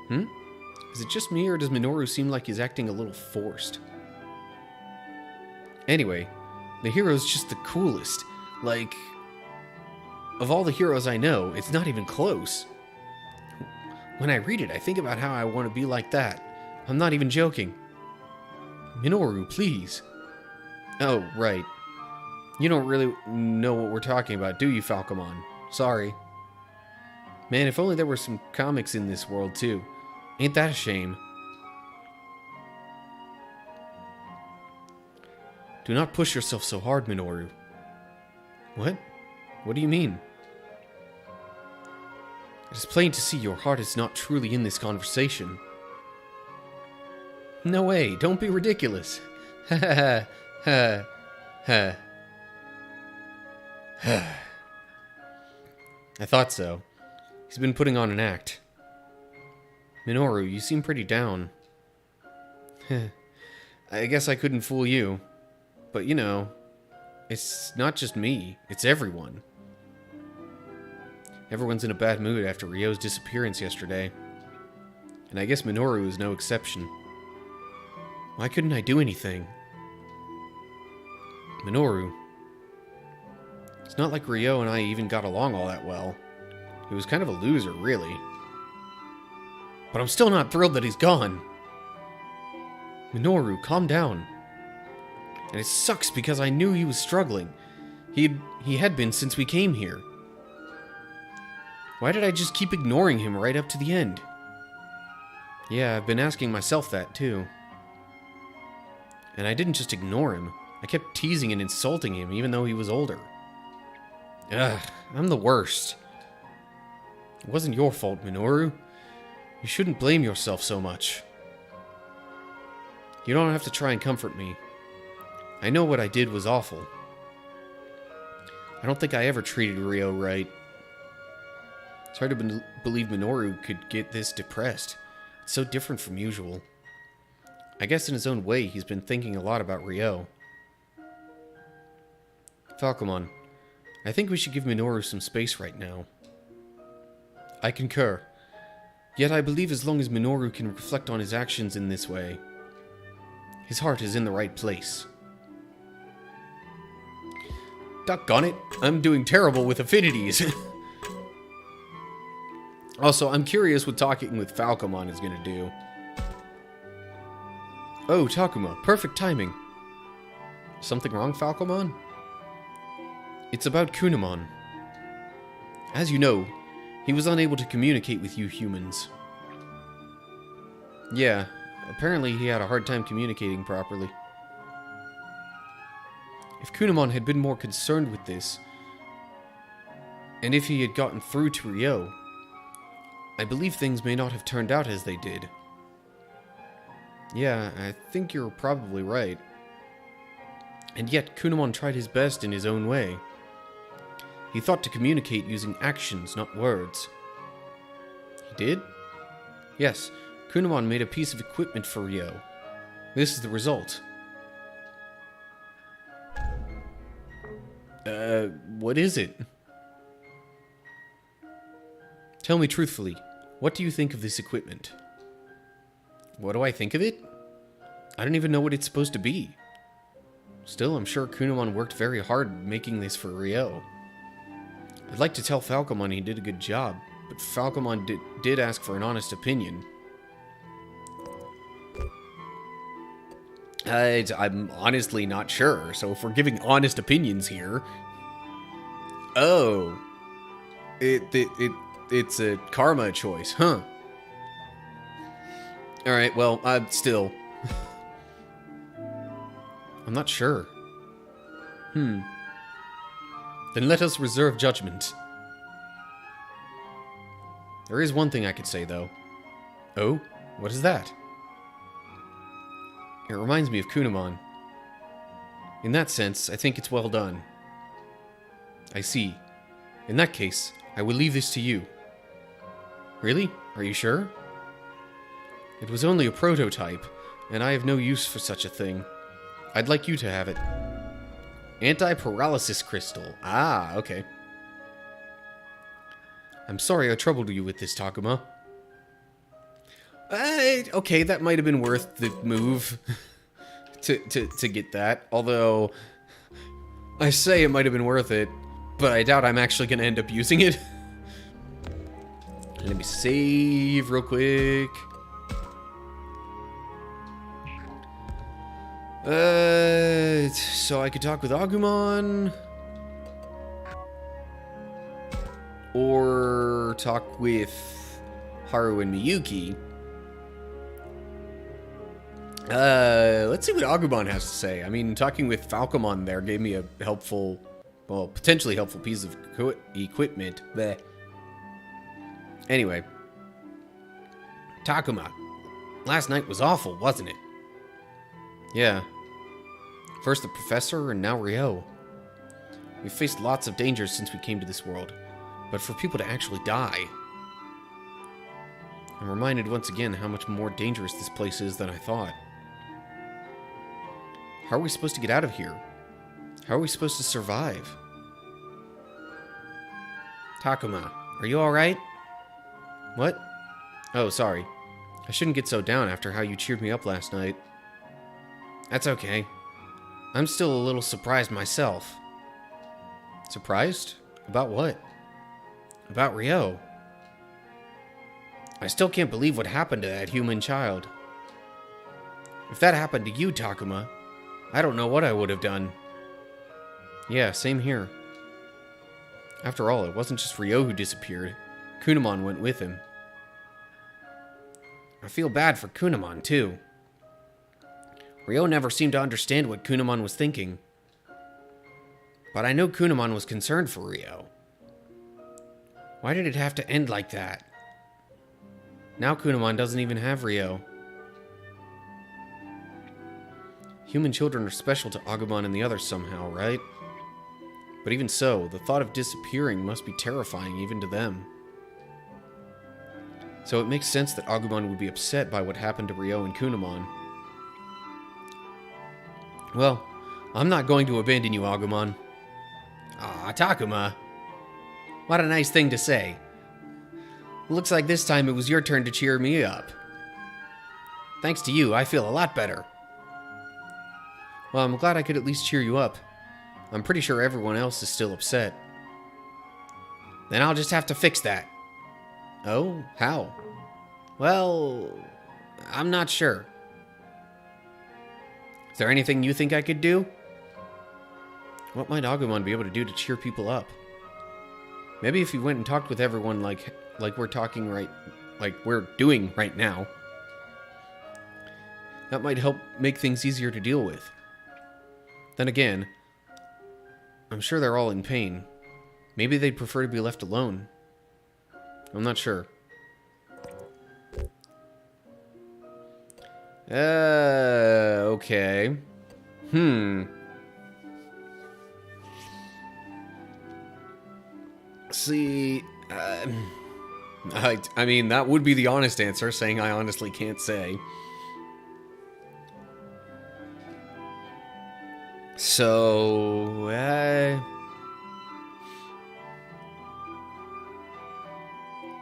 Is it just me, or does Minoru seem like he's acting a little forced? Anyway, the hero's just the coolest. Of all the heroes I know, it's not even close. When I read it, I think about how I want to be like that. I'm not even joking. Minoru, please. Oh, right. You don't really know what we're talking about, do you, Falcomon? Sorry. Man, if only there were some comics in this world, too. Ain't that a shame? Do not push yourself so hard, Minoru. What? What do you mean? It is plain to see your heart is not truly in this conversation. No way, don't be ridiculous. Ha ha ha ha ha. I thought so. He's been putting on an act. Minoru, you seem pretty down. I guess I couldn't fool you. But it's not just me, it's everyone. Everyone's in a bad mood after Ryo's disappearance yesterday. And I guess Minoru is no exception. Why couldn't I do anything? Minoru. It's not like Ryo and I even got along all that well. He was kind of a loser, really. But I'm still not thrilled that he's gone. Minoru, calm down. And it sucks because I knew he was struggling. He had been since we came here. Why did I just keep ignoring him right up to the end? Yeah, I've been asking myself that too. And I didn't just ignore him. I kept teasing and insulting him even though he was older. Ugh, I'm the worst. It wasn't your fault, Minoru. You shouldn't blame yourself so much. You don't have to try and comfort me. I know what I did was awful. I don't think I ever treated Ryo right. It's hard to believe Minoru could get this depressed. It's so different from usual. I guess in his own way, he's been thinking a lot about Ryo. Falcomon, I think we should give Minoru some space right now. I concur. Yet I believe as long as Minoru can reflect on his actions in this way, his heart is in the right place. Doggone it, I'm doing terrible with affinities. Also, I'm curious what talking with Falcomon is gonna do. Oh, Takuma, perfect timing. Something wrong, Falcomon? It's about Kunamon. As you know, he was unable to communicate with you humans. Yeah, apparently he had a hard time communicating properly. If Kunamon had been more concerned with this, and if he had gotten through to Ryo, I believe things may not have turned out as they did. Yeah, I think you're probably right. And yet, Kunamon tried his best in his own way. He thought to communicate using actions, not words. He did? Yes, Kunamon made a piece of equipment for Ryo. This is the result. What is it? Tell me truthfully, what do you think of this equipment? What do I think of it? I don't even know what it's supposed to be. Still, I'm sure Kunamon worked very hard making this for Ryo. I'd like to tell Falcomon he did a good job, but Falcomon did ask for an honest opinion. I'm honestly not sure, so if we're giving honest opinions here... Oh. It's a karma choice, huh? Alright, well, still... I'm not sure. Then let us reserve judgment. There is one thing I could say, though. Oh? What is that? It reminds me of Kunamon. In that sense, I think it's well done. I see. In that case, I will leave this to you. Really? Are you sure? It was only a prototype, and I have no use for such a thing. I'd like you to have it. Anti-paralysis crystal. Ah, okay. I'm sorry I troubled you with this, Takuma. Okay, that might have been worth the move to get that. Although, I say it might have been worth it, but I doubt I'm actually going to end up using it. Let me save real quick. So I could talk with Agumon. Or talk with Haru and Miyuki. Let's see what Agumon has to say. I mean, talking with Falcomon there gave me a helpful, well, potentially helpful piece of equipment. Bleh. Anyway. Takuma. Last night was awful, wasn't it? Yeah. First the professor, and now Ryo. We've faced lots of dangers since we came to this world, but for people to actually die... I'm reminded once again how much more dangerous this place is than I thought. How are we supposed to get out of here? How are we supposed to survive? Takuma, Are you alright? What? Oh, sorry. I shouldn't get so down after how you cheered me up last night. That's okay. I'm still a little surprised myself. Surprised? About what? About Ryo. I still can't believe what happened to that human child. If that happened to you, Takuma, I don't know what I would have done. Yeah, same here. After all, it wasn't just Ryo who disappeared. Kunamon went with him. I feel bad for Kunamon, too. Ryo never seemed to understand what Kunamon was thinking. But I know Kunamon was concerned for Ryo. Why did it have to end like that? Now Kunamon doesn't even have Ryo. Human children are special to Agumon and the others somehow, right? But even so, the thought of disappearing must be terrifying even to them. So it makes sense that Agumon would be upset by what happened to Ryo and Kunamon. Well, I'm not going to abandon you, Agumon. Ah, Takuma. What a nice thing to say. Looks like this time it was your turn to cheer me up. Thanks to you, I feel a lot better. Well, I'm glad I could at least cheer you up. I'm pretty sure everyone else is still upset. Then I'll just have to fix that. Oh? How? Well, I'm not sure. Is there anything you think I could do? What might Agumon be able to do to cheer people up? Maybe if he went and talked with everyone like we're talking like we're doing right now. That might help make things easier to deal with. Then again, I'm sure they're all in pain. Maybe they'd prefer to be left alone. I'm not sure. Okay. See, I mean, that would be the honest answer, saying I honestly can't say. So, I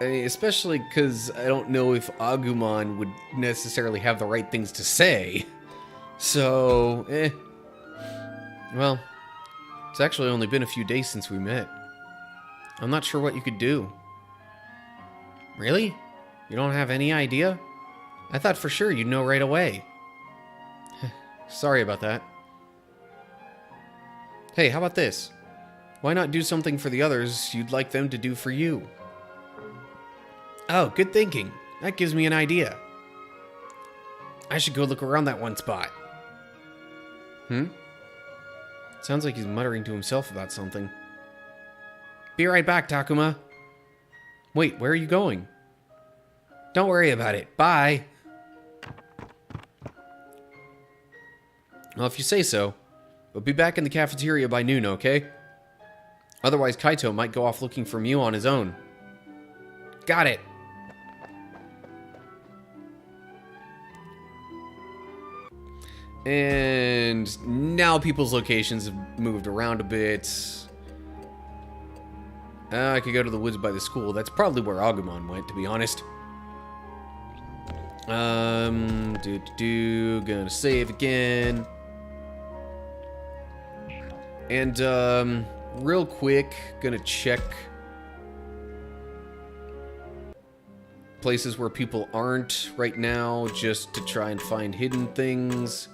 mean, especially because I don't know if Agumon would necessarily have the right things to say. So, well, it's actually only been a few days since we met. I'm not sure what you could do. Really? You don't have any idea? I thought for sure you'd know right away. Sorry about that. Hey, how about this? Why not do something for the others you'd like them to do for you? Oh, good thinking. That gives me an idea. I should go look around that one spot. Sounds like he's muttering to himself about something. Be right back, Takuma. Wait, where are you going? Don't worry about it. Bye. Well, if you say so. But be back in the cafeteria by noon, okay? Otherwise, Kaito might go off looking for Mew on his own. Got it. And now people's locations have moved around a bit. I could go to the woods by the school. That's probably where Agumon went, to be honest. Gonna save again. And, real quick, gonna check places where people aren't right now, just to try and find hidden things.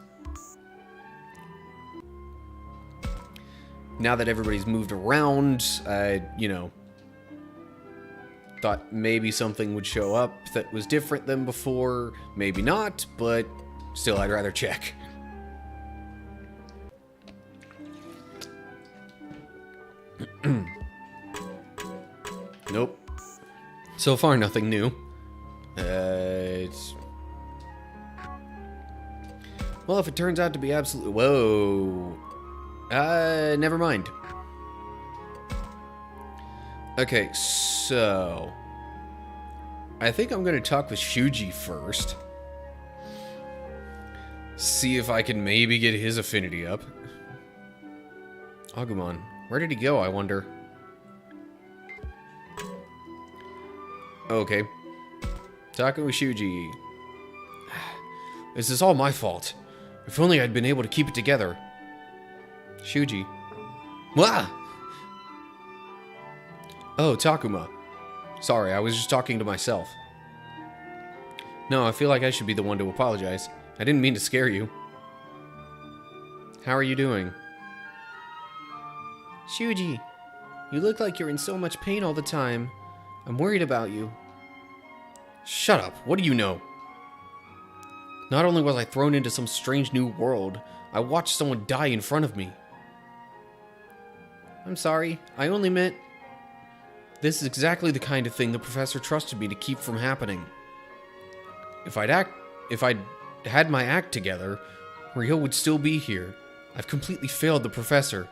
Now that everybody's moved around, you know, thought maybe something would show up that was different than before. Maybe not, but still, I'd rather check. Nope. So far, nothing new. Well, if it turns out to be absolutely... Whoa. Never mind. Okay, so... I think I'm going to talk with Shuji first. See if I can maybe get his affinity up. Agumon. Where did he go, I wonder? Okay. Taku Shuji. This is all my fault. If only I'd been able to keep it together. Shuji. Wah! Oh, Takuma. Sorry, I was just talking to myself. No, I feel like I should be the one to apologize. I didn't mean to scare you. How are you doing? Shuji, you look like you're in so much pain all the time. I'm worried about you. Shut up. What do you know? Not only was I thrown into some strange new world, I watched someone die in front of me. I'm sorry. I only meant... This is exactly the kind of thing the professor trusted me to keep from happening. If I'd had my act together, Ryo would still be here. I've completely failed the professor.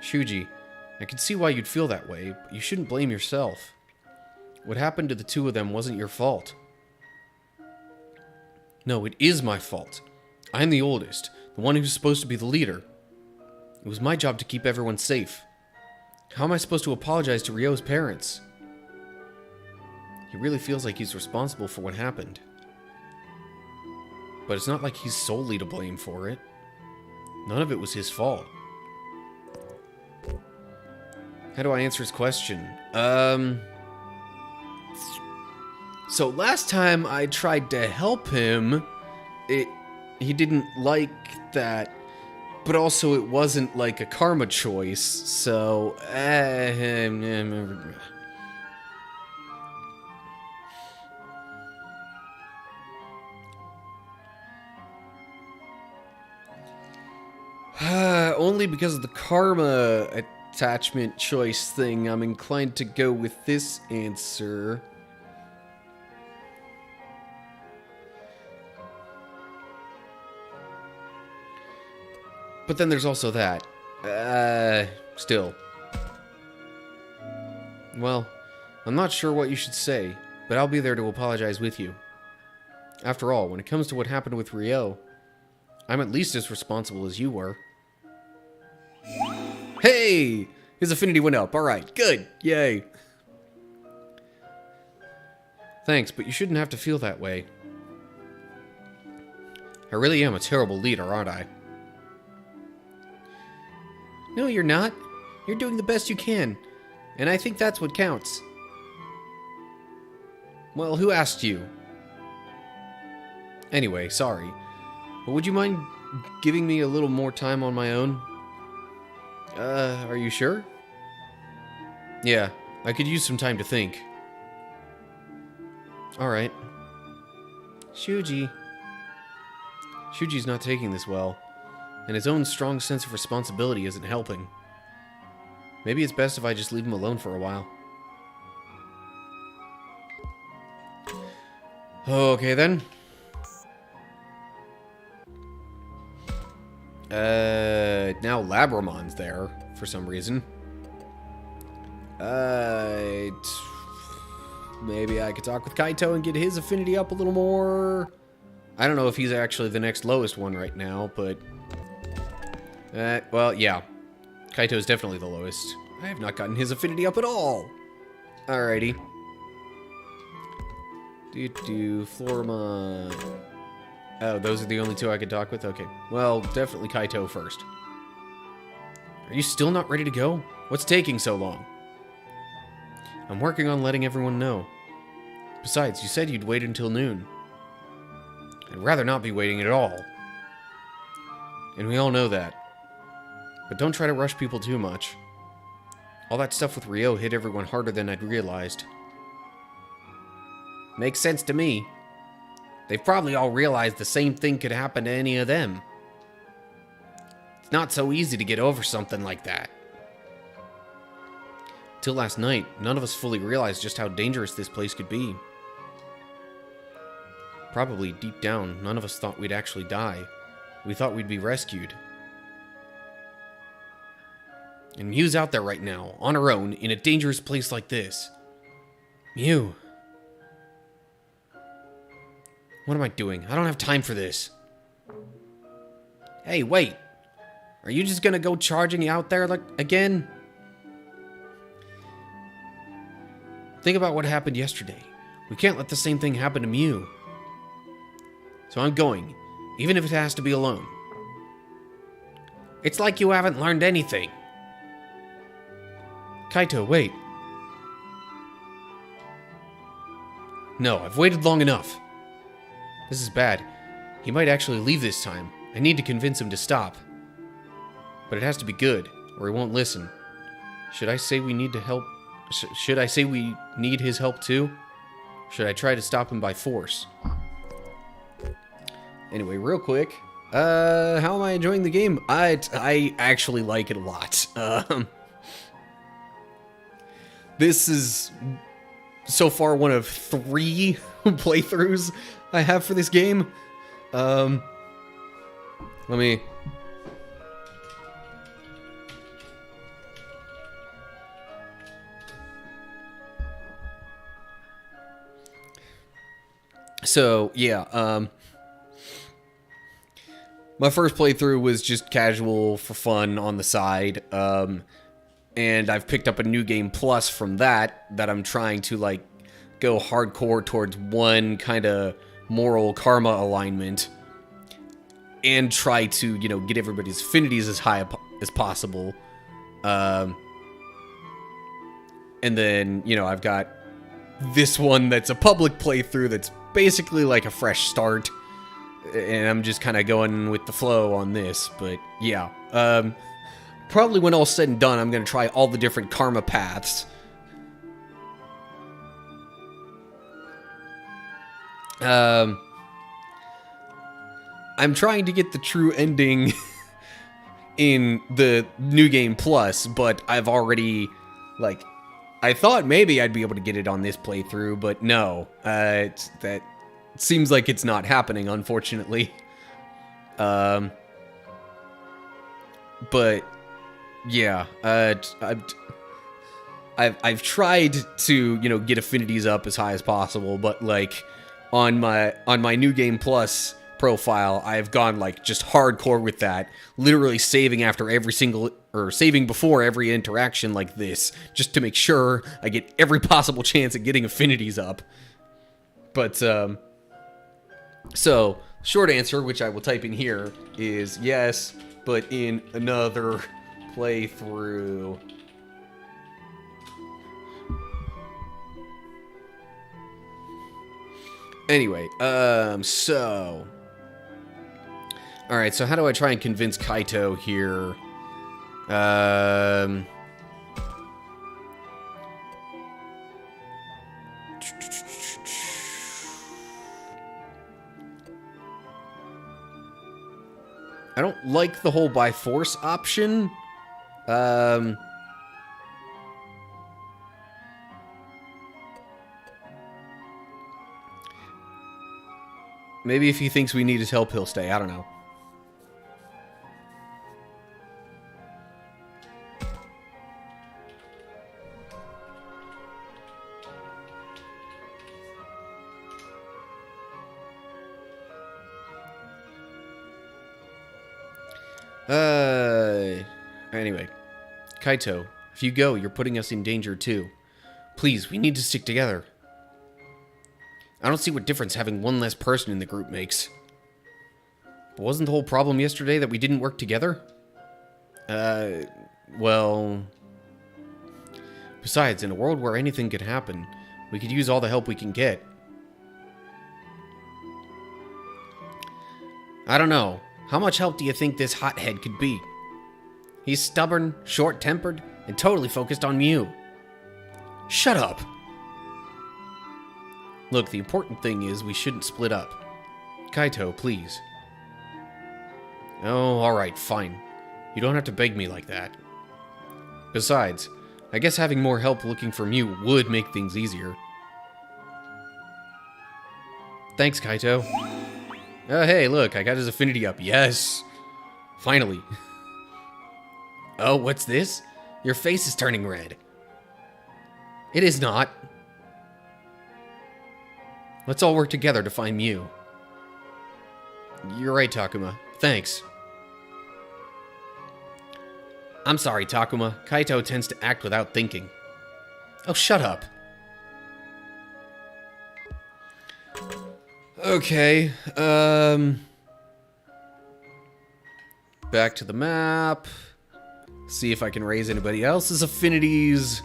Shuji, I can see why you'd feel that way, but you shouldn't blame yourself. What happened to the two of them wasn't your fault. No, it is my fault. I'm the oldest, the one who's supposed to be the leader. It was my job to keep everyone safe. How am I supposed to apologize to Ryo's parents? He really feels like he's responsible for what happened. But it's not like he's solely to blame for it. None of it was his fault. How do I answer his question? So last time I tried to help him, he didn't like that, but also it wasn't like a karma choice, so... Only because of the karma attachment choice thing, I'm inclined to go with this answer. But then there's also that. Still. Well, I'm not sure what you should say, but I'll be there to apologize with you. After all, when it comes to what happened with Ryo, I'm at least as responsible as you were. Hey! His affinity went up. Alright, good. Yay. Thanks, but you shouldn't have to feel that way. I really am a terrible leader, aren't I? No, you're not. You're doing the best you can. And I think that's what counts. Well, who asked you? Anyway, sorry. But would you mind giving me a little more time on my own? Are you sure? Yeah, I could use some time to think. Alright. Shuji's not taking this well, and his own strong sense of responsibility isn't helping. Maybe it's best if I just leave him alone for a while. Okay then. Now Labramon's there for some reason. Maybe I could talk with Kaito and get his affinity up a little more. I don't know if he's actually the next lowest one right now, but... well, yeah. Kaito's definitely the lowest. I have not gotten his affinity up at all. Alrighty. Florma... Oh, those are the only two I could talk with? Okay. Well, definitely Kaito first. Are you still not ready to go? What's taking so long? I'm working on letting everyone know. Besides, you said you'd wait until noon. I'd rather not be waiting at all. And we all know that. But don't try to rush people too much. All that stuff with Ryo hit everyone harder than I'd realized. Makes sense to me. They've probably all realized the same thing could happen to any of them. It's not so easy to get over something like that. Till last night, none of us fully realized just how dangerous this place could be. Probably, deep down, none of us thought we'd actually die. We thought we'd be rescued. And Miu's out there right now, on her own, in a dangerous place like this. Miu. What am I doing? I don't have time for this. Hey, wait. Are you just gonna go charging out there like again? Think about what happened yesterday. We can't let the same thing happen to Mew. So I'm going, even if it has to be alone. It's like you haven't learned anything. Kaito, wait. No, I've waited long enough. This is bad. He might actually leave this time. I need to convince him to stop. But it has to be good, or he won't listen. Should I say we need to help? Should I say we need his help too? Should I try to stop him by force? Anyway, real quick. How am I enjoying the game? I actually like it a lot. This is so far one of 3 playthroughs I have for this game. Let me... So, yeah, my first playthrough was just casual for fun on the side, and I've picked up a New Game Plus from that I'm trying to, like, go hardcore towards one kind of moral karma alignment, and try to, you know, get everybody's affinities as high as possible, and then, you know, I've got this one that's a public playthrough that's basically like a fresh start, and I'm just kind of going with the flow on this. But yeah, probably when all's said and done, I'm gonna try all the different karma paths. I'm trying to get the true ending in the New Game Plus, but I've already, like, I thought maybe I'd be able to get it on this playthrough, but no. That seems like it's not happening, unfortunately. But yeah, I've tried to, you know, get affinities up as high as possible, but like on my New Game Plus profile, I've gone like just hardcore with that, literally saving after every single, or saving before every interaction like this, just to make sure I get every possible chance at getting affinities up. But so short answer, which I will type in here, is yes, but in another playthrough. Anyway, so alright, so how do I try and convince Kaito here? I don't like the whole by force option. Maybe if he thinks we need his help, he'll stay. I don't know. Anyway. Kaito, if you go, you're putting us in danger too. Please, we need to stick together. I don't see what difference having one less person in the group makes. But wasn't the whole problem yesterday that we didn't work together? Well... Besides, in a world where anything could happen, we could use all the help we can get. I don't know. How much help do you think this hothead could be? He's stubborn, short-tempered, and totally focused on Mew. Shut up! Look, the important thing is we shouldn't split up. Kaito, please. Oh, alright, fine. You don't have to beg me like that. Besides, I guess having more help looking for Mew would make things easier. Thanks, Kaito. Oh, hey, look, I got his affinity up. Yes! Finally. Oh, what's this? Your face is turning red. It is not. Let's all work together to find Mew. You're right, Takuma. Thanks. I'm sorry, Takuma. Kaito tends to act without thinking. Oh, shut up. Okay, back to the map. See if I can raise anybody else's affinities.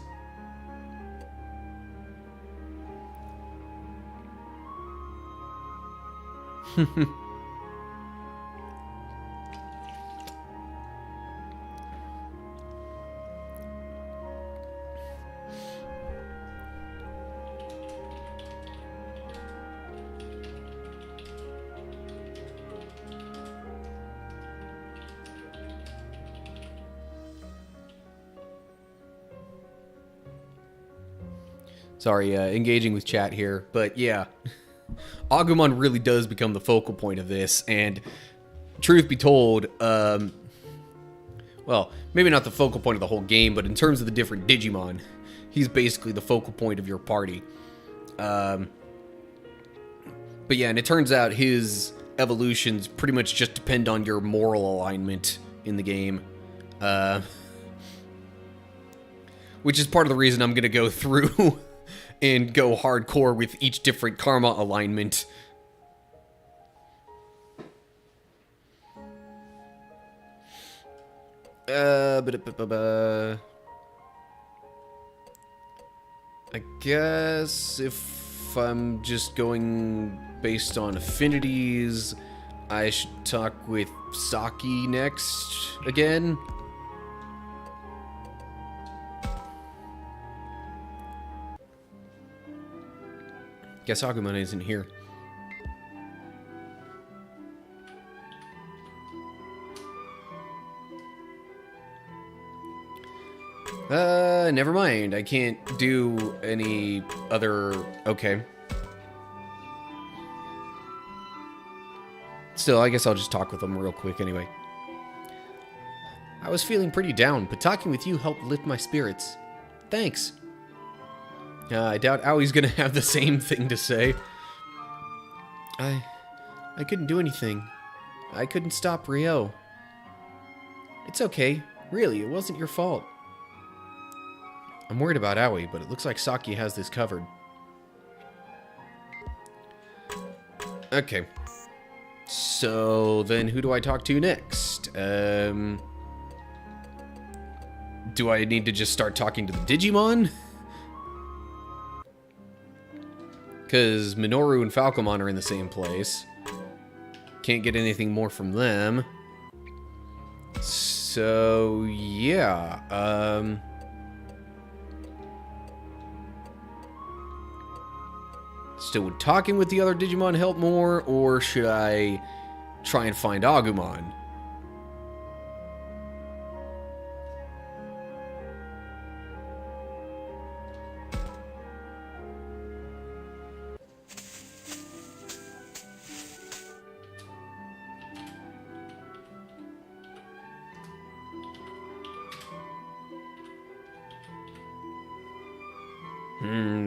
Sorry, engaging with chat here, but yeah. Agumon really does become the focal point of this, and truth be told, well, maybe not the focal point of the whole game, but in terms of the different Digimon, he's basically the focal point of your party. But yeah, and it turns out his evolutions pretty much just depend on your moral alignment in the game. Which is part of the reason I'm going to go through and go hardcore with each different karma alignment. I guess if I'm just going based on affinities, I should talk with Saki next again. Guess Agumon isn't here. Never mind. I can't do any other... Okay. Still, I guess I'll just talk with them real quick anyway. I was feeling pretty down, but talking with you helped lift my spirits. Thanks. I doubt Aoi's gonna have the same thing to say. I couldn't do anything. I couldn't stop Ryo. It's okay. Really, it wasn't your fault. I'm worried about Aoi, but it looks like Saki has this covered. Okay. So, then who do I talk to next? Do I need to just start talking to the Digimon? Because Minoru and Falcomon are in the same place. Can't get anything more from them. So, yeah. Still, would talking with the other Digimon help more, or should I try and find Agumon?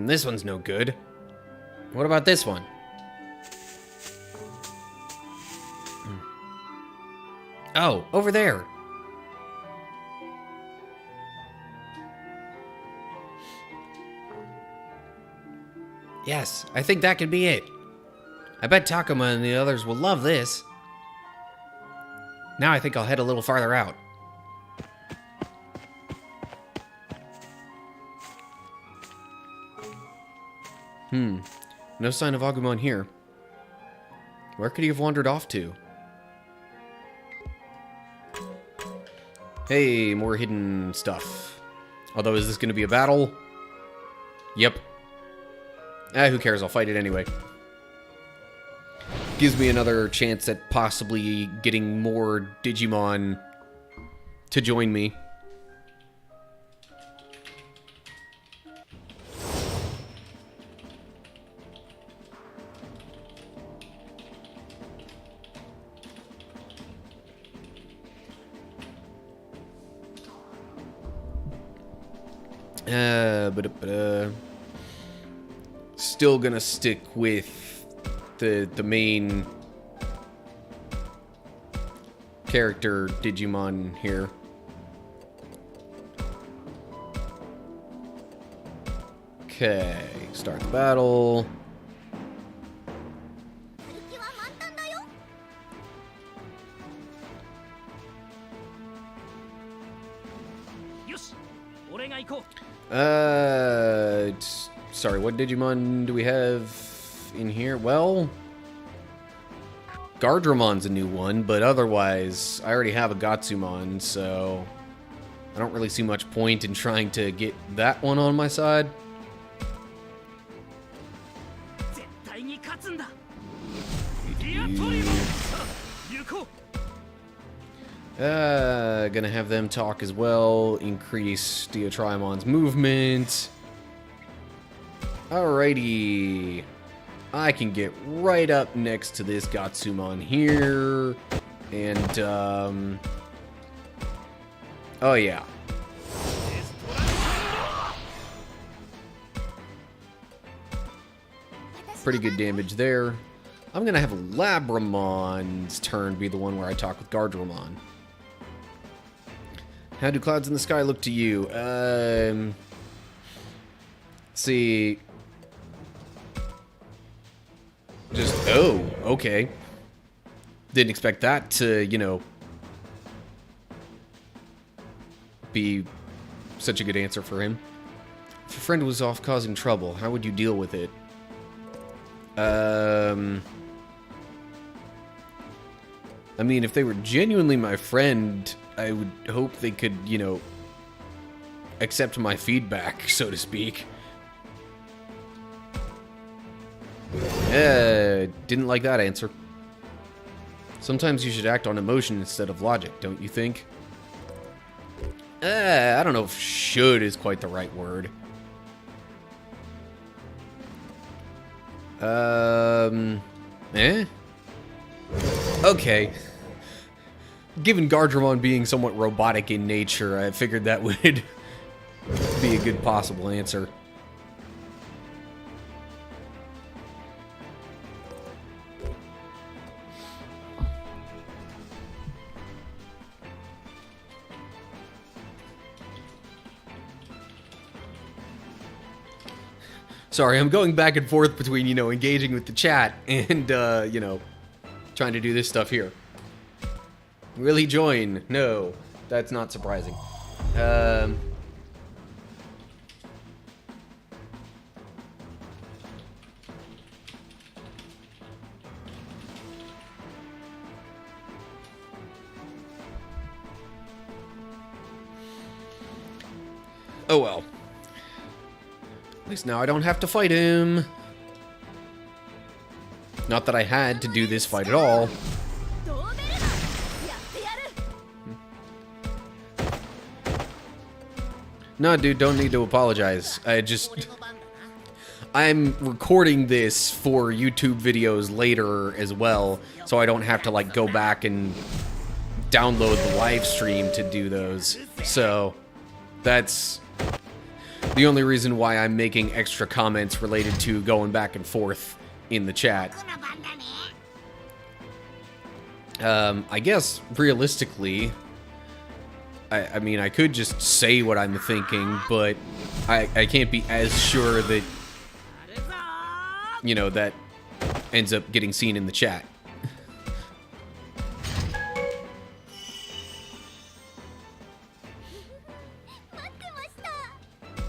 This one's no good. What about this one? Oh, over there. Yes, I think that could be it. I bet Takuma and the others will love this. Now I think I'll head a little farther out. No sign of Agumon here. Where could he have wandered off to? Hey, more hidden stuff. Although, is this going to be a battle? Yep. Who cares? I'll fight it anyway. Gives me another chance at possibly getting more Digimon to join me. Still gonna stick with the main character Digimon here. Okay, start the battle. Sorry, what Digimon do we have in here? Well, Gardramon's a new one, but otherwise, I already have a Gatsumon, so I don't really see much point in trying to get that one on my side. Gonna have them talk as well, increase Diotrimon's movement. Alrighty. I can get right up next to this Gatsumon here. And, oh yeah. Pretty good damage there. I'm gonna have Labramon's turn be the one where I talk with Gardramon. How do clouds in the sky look to you? See. Just, oh, okay. Didn't expect that to, you know, be such a good answer for him. If your friend was off causing trouble, how would you deal with it? I mean, if they were genuinely my friend, I would hope they could, you know, accept my feedback, so to speak. Didn't like that answer. Sometimes you should act on emotion instead of logic, don't you think? I don't know if should is quite the right word. Okay. Given Gardramon being somewhat robotic in nature, I figured that would be a good possible answer. Sorry, I'm going back and forth between, you know, engaging with the chat and, you know, trying to do this stuff here. Will he join? No, that's not surprising. Oh well. At least now I don't have to fight him. Not that I had to do this fight at all. No, dude, don't need to apologize. I'm recording this for YouTube videos later as well, so I don't have to, like, go back and download the live stream to do those. So, that's the only reason why I'm making extra comments related to going back and forth in the chat. I guess, realistically, I mean, I could just say what I'm thinking, but I can't be as sure that, you know, that ends up getting seen in the chat.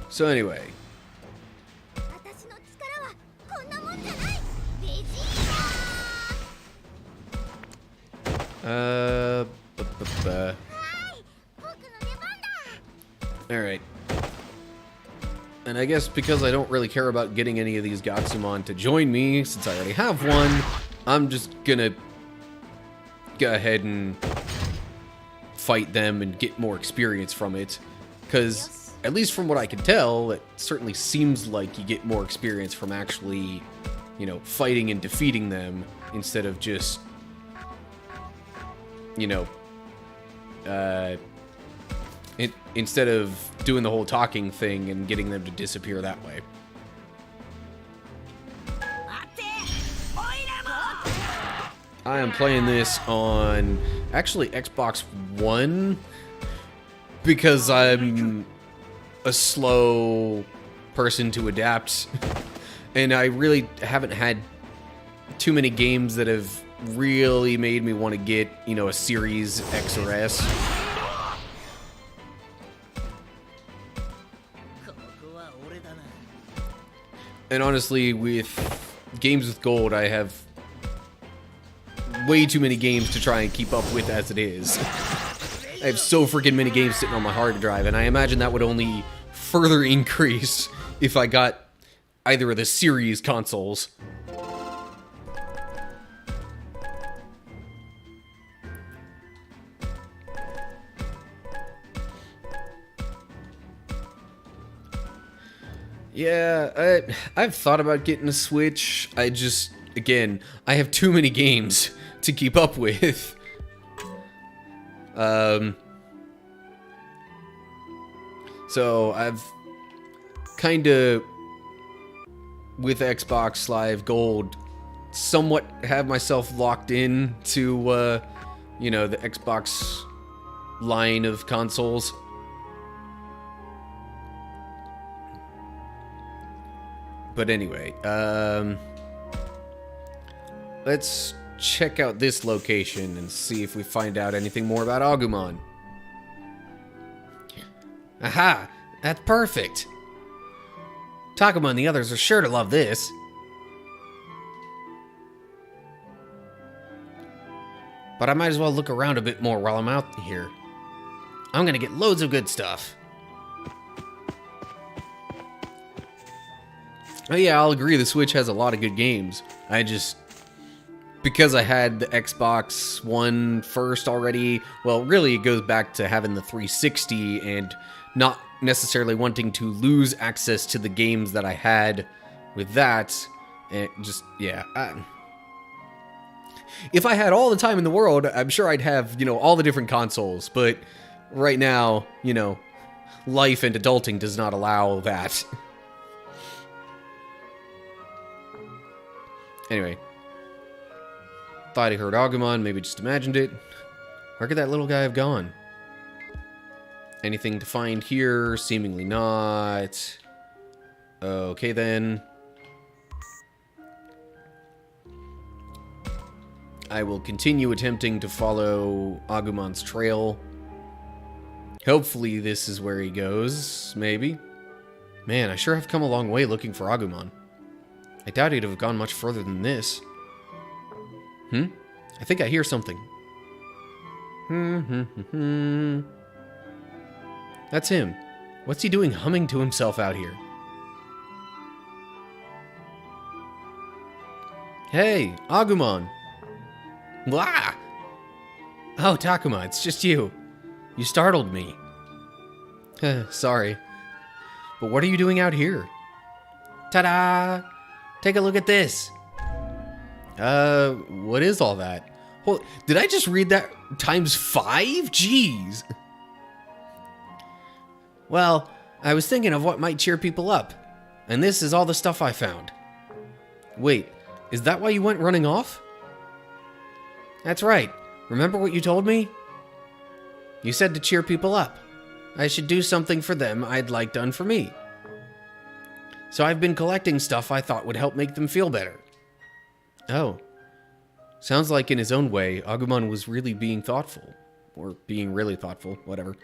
So anyway. Alright. And I guess because I don't really care about getting any of these Gatsumon to join me, since I already have one, I'm just gonna go ahead and fight them and get more experience from it. Because, at least from what I can tell, it certainly seems like you get more experience from actually, you know, fighting and defeating them, instead of just, you know, instead of doing the whole talking thing and getting them to disappear that way. I am playing this on, actually, Xbox One, because I'm a slow person to adapt, and I really haven't had too many games that have really made me want to get, you know, a Series X or S. And honestly, with games with gold, I have way too many games to try and keep up with as it is. I have so freaking many games sitting on my hard drive, and I imagine that would only further increase if I got either of the series consoles. Yeah, I've thought about getting a Switch. I just, again, I have too many games to keep up with. So I've kind of, with Xbox Live Gold, somewhat have myself locked in to, you know, the Xbox line of consoles. But anyway, let's check out this location and see if we find out anything more about Agumon. Aha! That's perfect! Takuma and the others are sure to love this. But I might as well look around a bit more while I'm out here. I'm gonna get loads of good stuff. Oh yeah, I'll agree, the Switch has a lot of good games. I just, because I had the Xbox One first already, well, really it goes back to having the 360 and not necessarily wanting to lose access to the games that I had with that. And just, yeah. If I had all the time in the world, I'm sure I'd have, you know, all the different consoles. But right now, you know, life and adulting does not allow that. Anyway, thought he heard Agumon, maybe just imagined it. Where could that little guy have gone? Anything to find here? Seemingly not. Okay then. I will continue attempting to follow Agumon's trail. Hopefully this is where he goes, maybe. Man, I sure have come a long way looking for Agumon. I doubt he'd have gone much further than this. I think I hear something. That's him. What's he doing humming to himself out here? Hey, Agumon! Wah! Oh, Takuma, it's just you. You startled me. Sorry. But what are you doing out here? Ta-da! Take a look at this. What is all that? Well, did I just read that times 5? Jeez. Well, I was thinking of what might cheer people up, and this is all the stuff I found. Wait, is that why you went running off? That's right. Remember what you told me? You said to cheer people up. I should do something for them I'd like done for me. So I've been collecting stuff I thought would help make them feel better. Oh. Sounds like in his own way, Agumon was really being thoughtful. Or being really thoughtful, whatever.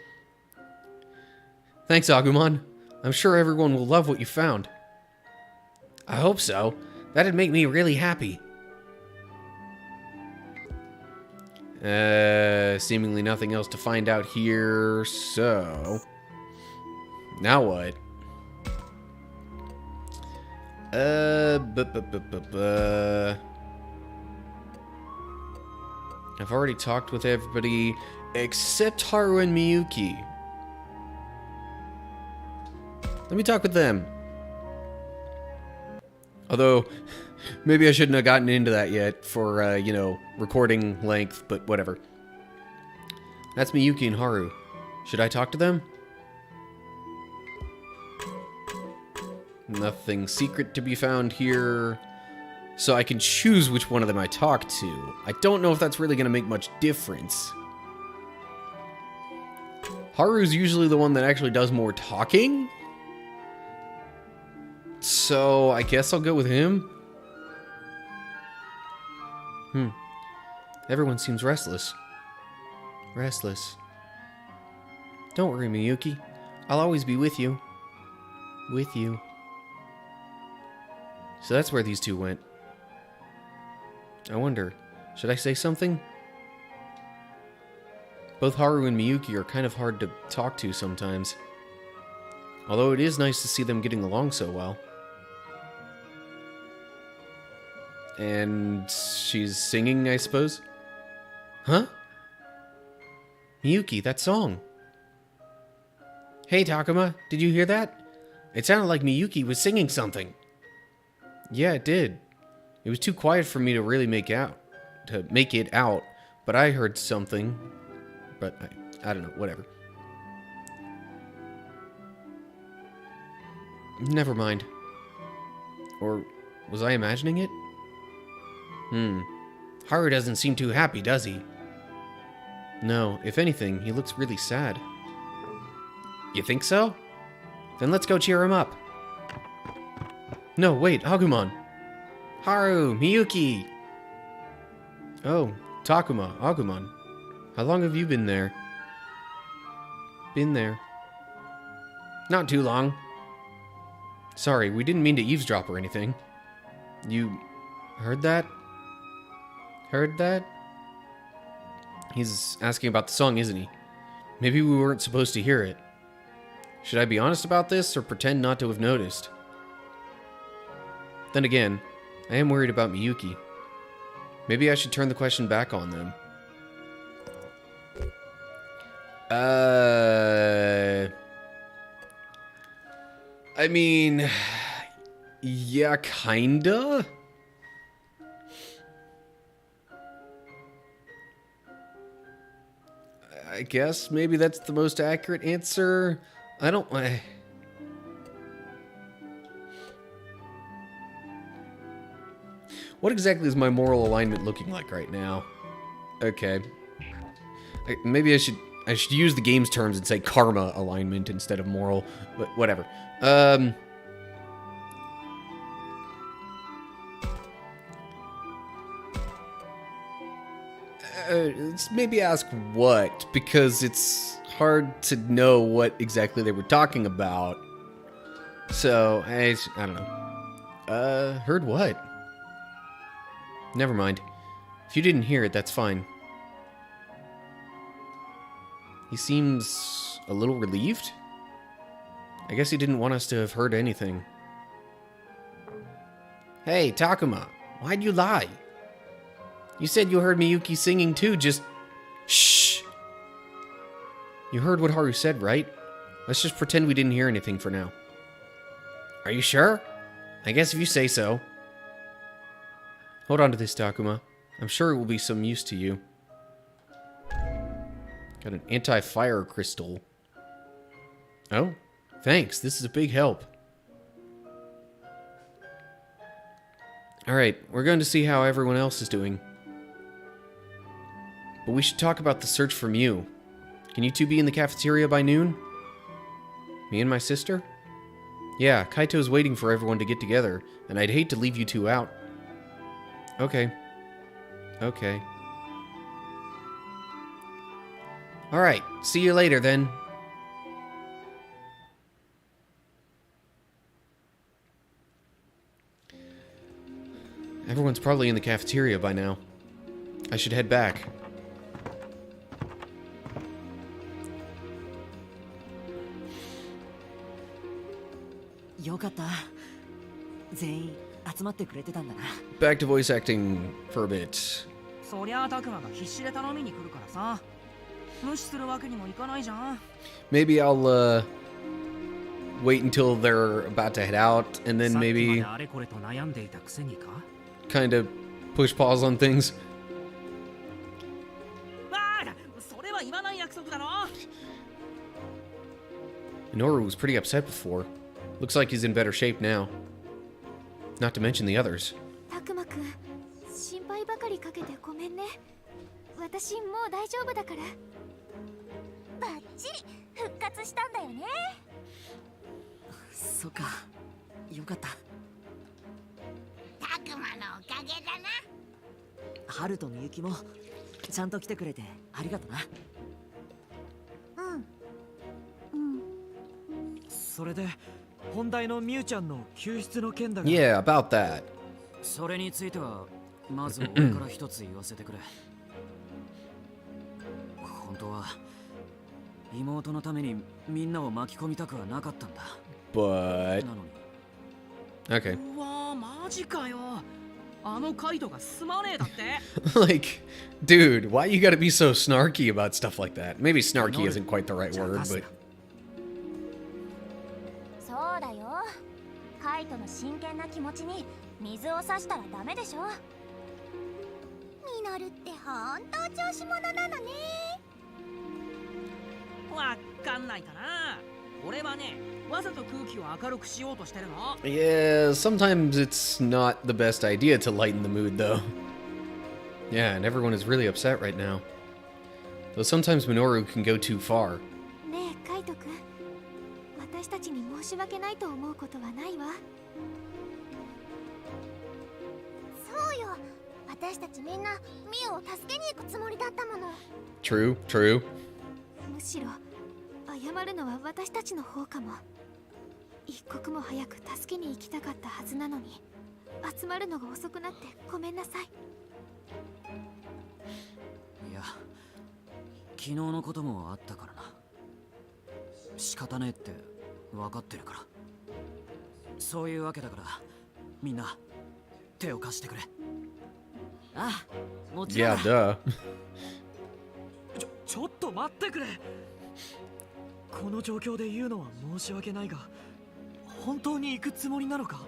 Thanks, Agumon. I'm sure everyone will love what you found. I hope so. That'd make me really happy. Seemingly nothing else to find out here, so... Now what? I've already talked with everybody except Haru and Miyuki. Let me talk with them. Although, maybe I shouldn't have gotten into that yet for, you know, recording length, but whatever. That's Miyuki and Haru. Should I talk to them? Nothing secret to be found here. So I can choose which one of them I talk to. I don't know if that's really going to make much difference. Haru's usually the one that actually does more talking. So I guess I'll go with him. Everyone seems restless. Restless. Don't worry, Miyuki. I'll always be with you. With you. So that's where these two went. I wonder, should I say something? Both Haru and Miyuki are kind of hard to talk to sometimes. Although it is nice to see them getting along so well. And she's singing, I suppose? Huh? Miyuki, that song. Hey, Takuma, did you hear that? It sounded like Miyuki was singing something. Yeah, it did. It was too quiet for me to really make it out, but I heard something. But I don't know, whatever. Never mind. Or was I imagining it? Haru doesn't seem too happy, does he? No, if anything, he looks really sad. You think so? Then let's go cheer him up. No, wait, Agumon. Haru, Miyuki. Oh, Takuma, Agumon. How long have you been there? Been there. Not too long. Sorry, we didn't mean to eavesdrop or anything. You heard that? Heard that? He's asking about the song, isn't he? Maybe we weren't supposed to hear it. Should I be honest about this or pretend not to have noticed? Then again, I am worried about Miyuki. Maybe I should turn the question back on them. I mean, yeah, kinda. I guess maybe that's the most accurate answer. I don't. What exactly is my moral alignment looking like right now? Okay. Maybe I should use the game's terms and say karma alignment instead of moral, but whatever. Let's maybe ask what, because it's hard to know what exactly they were talking about. So, I don't know. Heard what? Never mind. If you didn't hear it, that's fine. He seems a little relieved? I guess he didn't want us to have heard anything. Hey, Takuma, why'd you lie? You said you heard Miyuki singing too, just... Shh! You heard what Haru said, right? Let's just pretend we didn't hear anything for now. Are you sure? I guess if you say so. Hold on to this, Takuma. I'm sure it will be some use to you. Got an anti-fire crystal. Oh, thanks. This is a big help. Alright, we're going to see how everyone else is doing. But we should talk about the search for Mew. Can you two be in the cafeteria by noon? Me and my sister? Yeah, Kaito's waiting for everyone to get together, and I'd hate to leave you two out. Okay. Okay. Alright, see you later then. Everyone's probably in the cafeteria by now. I should head back. Back to voice acting for a bit. そりゃあタクマが必死で頼みに来るからさ。無視するわけにもいかないじゃん。 Maybe I'll wait until they're about to head out and then maybe kind of push pause on things. それは言わない約束だろ。 Noru was pretty upset before. Looks like he's in better shape now. Not to mention the others. たくまくん、心配ばかりかけてごめんね。私もう大丈夫だから。バッチリ復活したんだよね。そっか、よかった。たくまのおかげだな。春とみゆきもちゃんと来てくれてありがとな。うん。それで本題のミュウちゃんの救出の件だが、 Yeah, about that. それについてはまず俺から一つ言わせてくれ。本当は妹のためにみんなを巻き込みたくはなかったんだ。 But なのに okay. うわーマジかよ。あのカイトがすまねえだって。Like, dude, why you gotta be so snarky about stuff like that? Maybe snarky isn't quite the right word, but そうだよ。カイトの真剣な気持ちに水を差したらダメでしょ。ミノルって本当調子者なのね。わかんないかな。俺はね、わざと空気を明るくしようとしてるの。 yeah, sometimes it's not the best idea to lighten the mood, though. Yeah, and everyone is really upset right now. Though sometimes Minoru can go too far. ねえカイトくん、私たちに申し訳ないと思うことはないわ。そうよ、私たちみんなミオを助けに行くつもりだったもの。 True, true. むしろ謝るのは私たちの方かも。一刻も早く助けに行きたかったはずなのに、集まるのが遅くなってごめんなさい。いや、昨日のこともあったからな。仕方ねえって分かってるから。そういうわけだからみんな手を貸してくれ。ああ、もちろん Yeah, だ。 duh. ちょっと待ってくれ。この状況で言うのは申し訳ないが、本当に行くつもりなのか？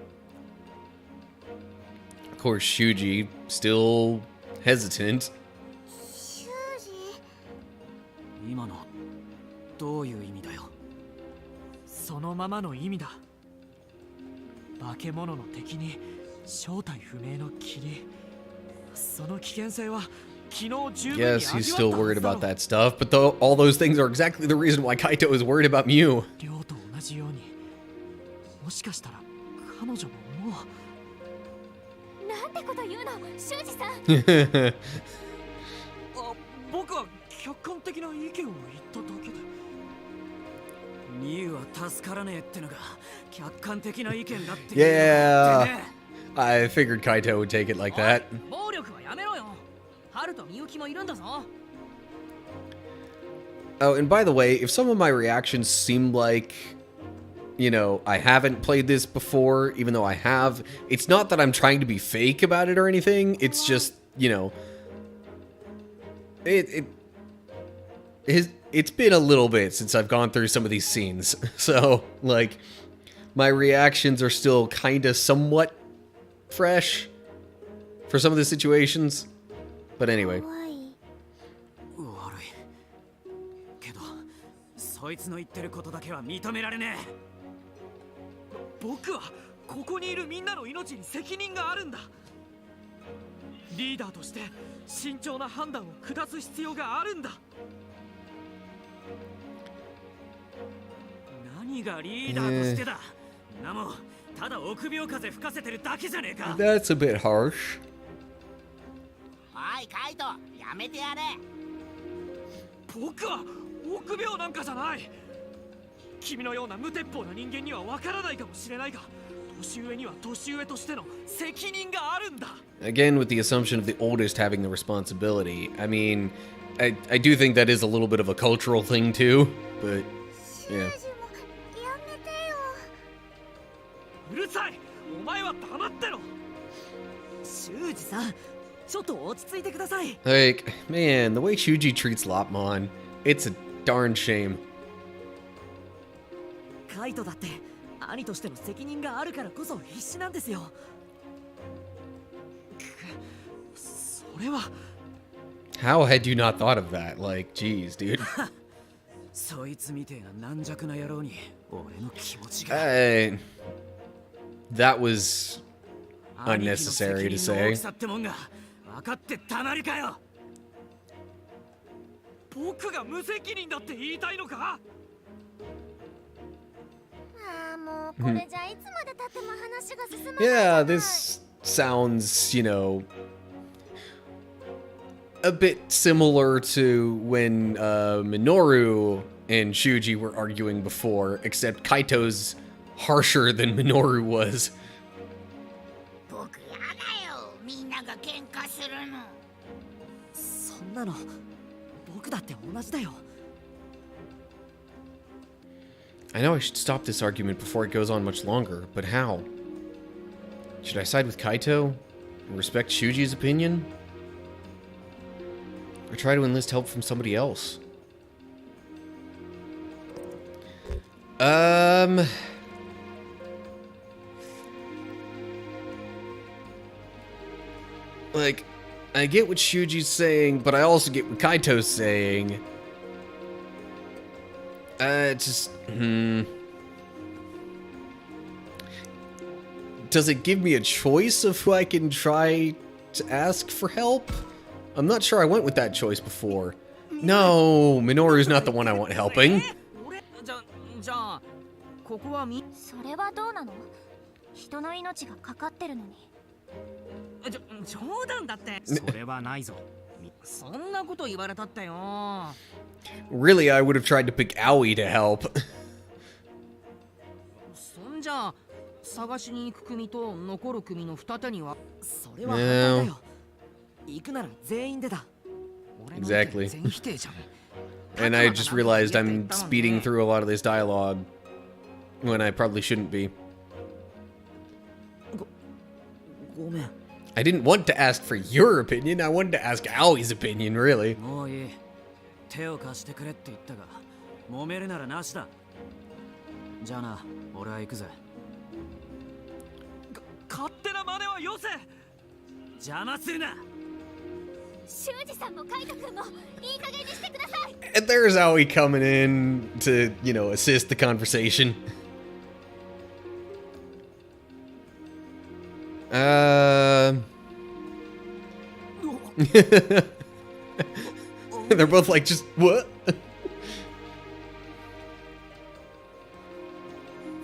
Of course, Shuji still hesitant. 修二、今のどういう意味だよ。そのままの意味だ。化け物の敵に正体不明の霧、その危険性は昨日十分に Yes, 味わ he's った still は worried ずだろ about that stuff, but all those things are exactly the reason why Kaito is worried about Mew. 亮と同じように、もしかしたら彼女ももう。なんてこと言うの、修二さん。あ、僕は客観的な意見を言っただけで。ミユは助からねえってのが客観的な意見だって Yeah. 言うのかってね。 I figured Kaito would take it like that. 暴力はやめろよ。ハルとミユキもいるんだぞ。 Oh, and by the way, if some of my reactions seem like, you know, I haven't played this before, even though I have, it's not that I'm trying to be fake about it or anything. It's just, you know, it's been a little bit since I've gone through some of these scenes. So, like, my reactions are still kind of somewhat fresh for some of the situations. But anyway. 怖い。悪いけどそいつの言ってることだけは認められねえ。僕はここにいるみんなの命に責任があるんだ。リーダーとして慎重な判断を下す必要があるんだ。何がリーダーとしてだ。なもただ臆病風吹かせてるだけじゃねえか。 That's a bit harsh. おいカイト、やめてやれ。僕は臆病なんかじゃない。君のような無鉄砲な人間にはわからないかもしれないが、年上には年上としての責任があるんだ。 Again, with the assumption of the oldest having the responsibility. I mean, I do think that is a little bit of a cultural thing too, but 修 yeah. 二もやめてよ。うるさい。お前は黙ってろ。修二さん、ちょっと落ち着いてください。 Like, man, the way Shuji treats Lopmon, it's a darn shame. カイトだって兄としての責任があるからこそ必死なんですよ。それは How had you not thought of that? Like, geez, dude. そいつみてえな軟弱な野郎に俺の気持ちが。 That was 兄貴の unnecessary to 責任の大 say. きさってもんが分かってたまりかよ。僕が無責任だって言いたいのか？ああ、もうこれじゃいつまで経っても話が進まないじ Yeah, ゃない。 this sounds, you know, a bit similar to when Minoru and Shuji were arguing before, except Kaito's harsher than Minoru was. 僕やだよ、みんなが喧嘩するの。そんなの僕だって同じだよ。 I know I should stop this argument before it goes on much longer, but how? Should I side with Kaito and respect Shuji's opinion? Or try to enlist help from somebody else? Like, I get what Shuji's saying, but I also get what Kaito's saying. Does it give me a choice of who I can try to ask for help? I'm not sure I went with that choice before. No, Minoru's not the one I want helping. じゃあここはそれはどうなの？人の命がかかってるのに。冗談だって。それはないぞ。そんなこと言われたってよ。Really, I would have tried to pick Aoi to help. そんじゃ探しに行く組と残る組の二手には。それは反対だよ。行くなら全員でだ。 Exactly. And I just realized I'm speeding through a lot of this dialogue when I probably shouldn't be. ごめん。 I didn't want to ask for your opinion. I wanted to ask Aoi's opinion, really. もういい。手を貸してくれって言ったが、揉めるならなしだ。じゃあな、俺は行くぜ。勝手な真似はよせ。邪魔するな。 And there's Aoi coming in to, you know, assist the conversation. They're both like, just what?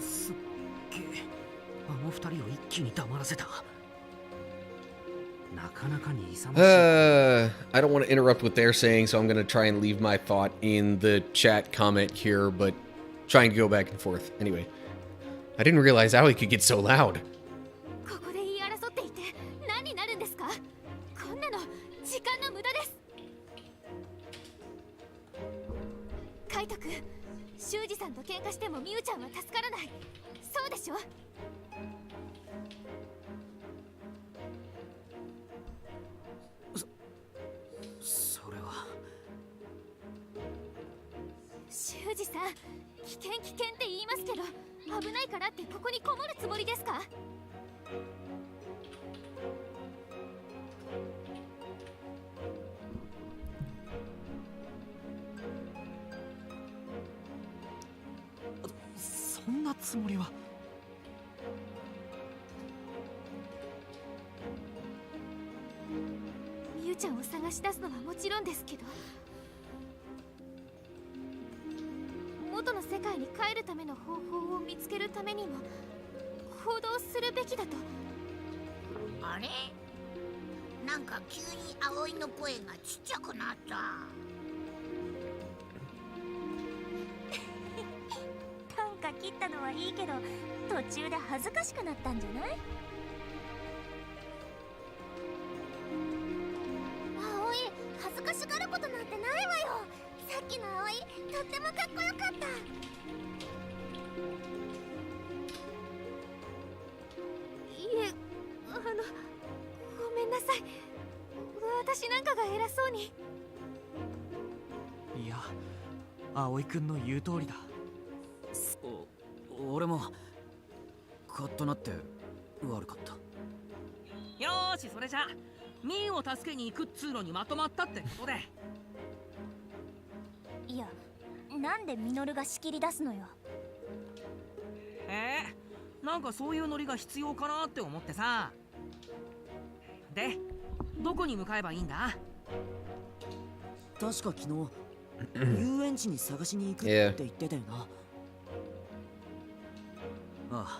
すっげえ。あの二人を一気に黙らせた。 I don't want to interrupt what they're saying, so I'm going to try and leave my thought in the chat comment here, but trying to go back and forth. Anyway, I didn't realize Aoi could get so loud. ここで言い争っていて何になるんですか？こんなの時間の無駄です。カイト君、修二さんと喧嘩してもミュウちゃんは助からない。そうでしょ？ 修二さん、危険って言いますけど、危ないからってここにこもるつもりですか？そんなつもりは。ミュウちゃんを探し出すのはもちろんですけど、 元の世界に帰るための方法を見つけるためにも行動するべきだと。あれ？なんか急に葵の声がちっちゃくなった。短歌切ったのはいいけど、途中で恥ずかしくなったんじゃない？葵、恥ずかしがることなんてないわよ。さっきの葵、とってもかっこよかった。いえ、ごめんなさい。私なんかが偉そうに。いや、葵くんの言う通りだ。俺もカッとなって悪かった。よーし、それじゃミーを助けに行くっつうのにまとまったってことで。 いや、なんでミノルが仕切り出すのよ。なんかそういうノリが必要かなって思ってさ。で、どこに向かえばいいんだ？確か昨日遊園地に探しに行くって言ってたよな。ああ、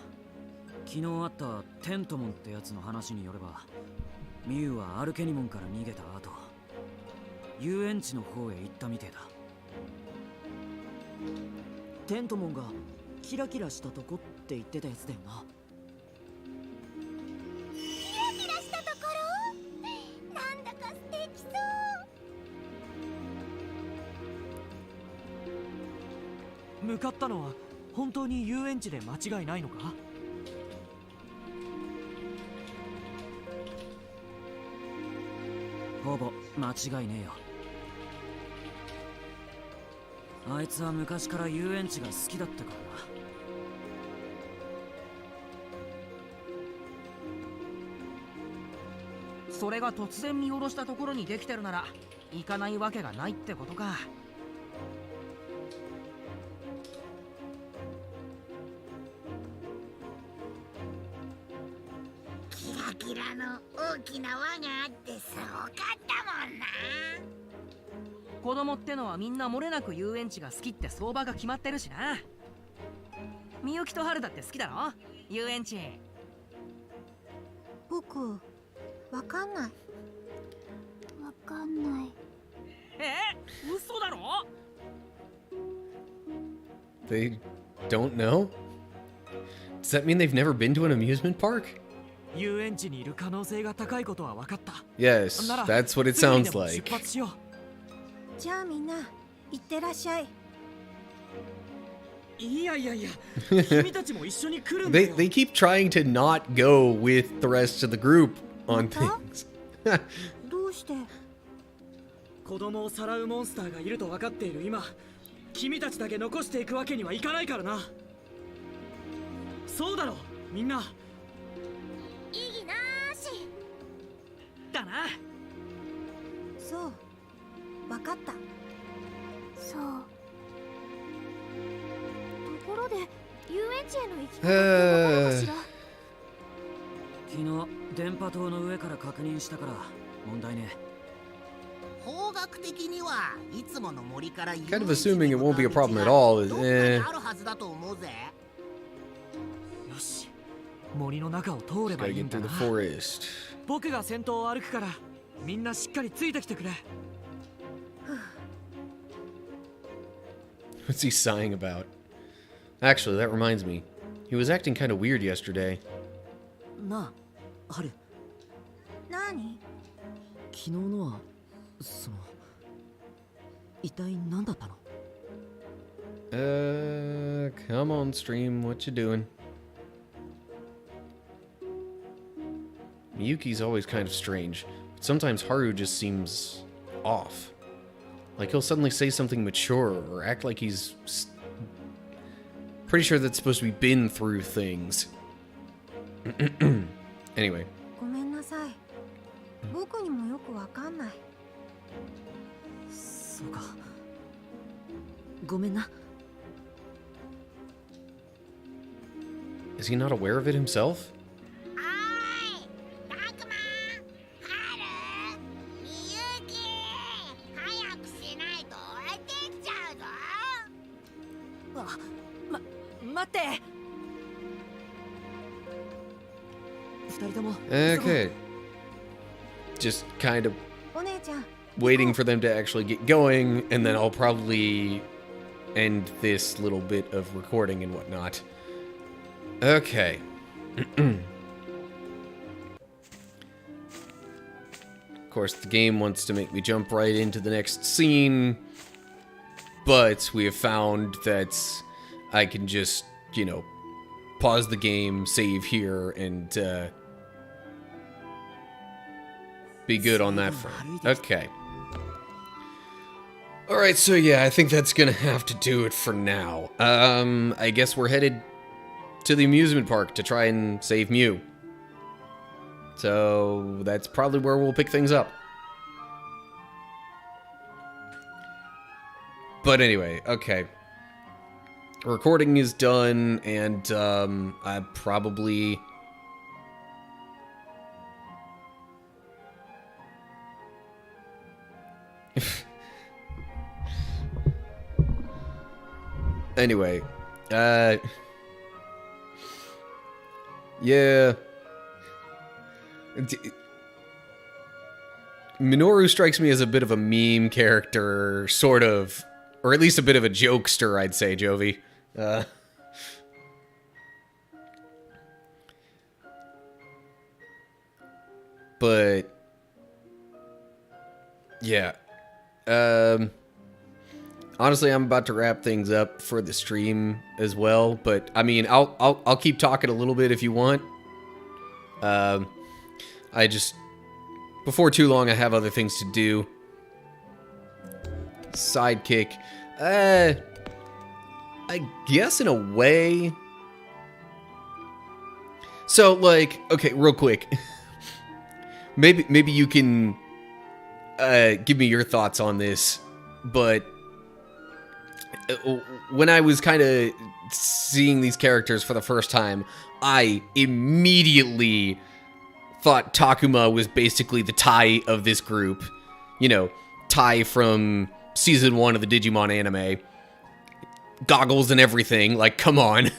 昨日あったテントモンってやつの話によれば、ミュウはアルケニモンから逃げた後、遊園地の方へ行ったみてえだ。テントモンがキラキラしたとこっって言ってたやつだよな。キラキラしたところ、なんだか素敵そう。向かったのは本当に遊園地で間違いないのか？ほぼ間違いねえよ。あいつは昔から遊園地が好きだったからな。それが突然見下ろしたところにできてるなら行かないわけがないってことか。キラキラの大きな輪があってすごかったもんな。子供ってのはみんな漏れなく遊園地が好きって相場が決まってるしな。みゆきと春だって好きだろ遊園地。僕わかんない。わかんない。嘘だろ？ They don't know? Does that mean they've never been to an amusement park? 遊園地にいる可能性が高いことは分かった。 Yes, なら that's what it すぐに sounds でも like. 出発しよう。じゃあみんな行ってらっしゃい。いやいやいや、君たちも一緒に来るんだ They よ。 they keep trying to not go with the rest of the group on What? things. どうして？子供をさらうモンスターがいると分かっている今、君たちだけ残していくわけにはいかないからな。そうだろ、みんな。意義なーし。だな。そう、わかった。そう。ところで遊園地への行き方ってどこかしら？昨日電波塔の上から確認したから問題ね。方角的にはいつもの森から Kind of assuming it won't be a problem at all is どっかにあるはずだと思うぜ。よし、森の中を通れば Gotta いいん get だ through な。 the forest. 僕が先頭を歩くから、みんなしっかりついてきてくれ。What's he sighing about? Actually, that reminds me. He was acting kind of weird yesterday. なあ、ハル。何？昨日のは、一体何だったの？ Come on, stream. What you doing? Miyuki's always kind of strange, but sometimes Haru just seems off. Like he'll suddenly say something mature or act like he's pretty sure that's supposed to be been through things. Anyway. ごめんなさい。僕にもよくわかんない。そうか。ごめんな。 Is he not aware of it himself? おーい、たくま、はる、みゆき、早くしないと置いてきちゃうぞ。待って。二人とも。 Okay. Just kind of お姉ちゃん。 waiting for them to actually get going, and then I'll probably end this little bit of recording and whatnot. Okay. Of course, the game wants to make me jump right into the next scene, but we have found that I can just, you know, pause the game, save here, and be good on that front. Okay. Alright, so yeah, I think that's gonna have to do it for now. I guess we're headed to the amusement park to try and save Mew. So that's probably where we'll pick things up. But anyway, okay. Recording is done, and I probably... Anyway, yeah. Minoru strikes me as a bit of a meme character, sort of, or at least a bit of a jokester, I'd say, Jovi. But yeah. Honestly, I'm about to wrap things up for the stream as well, but I mean, I'll keep talking a little bit if you want. I just, before too long, I have other things to do. Sidekick. I guess in a way. So, like, okay, real quick. Maybe you can give me your thoughts on this, but when I was kind of seeing these characters for the first time, I immediately thought Takuma was basically the Tai of this group. You know, Tai from season 1 of the Digimon anime. Goggles and everything, like, come on.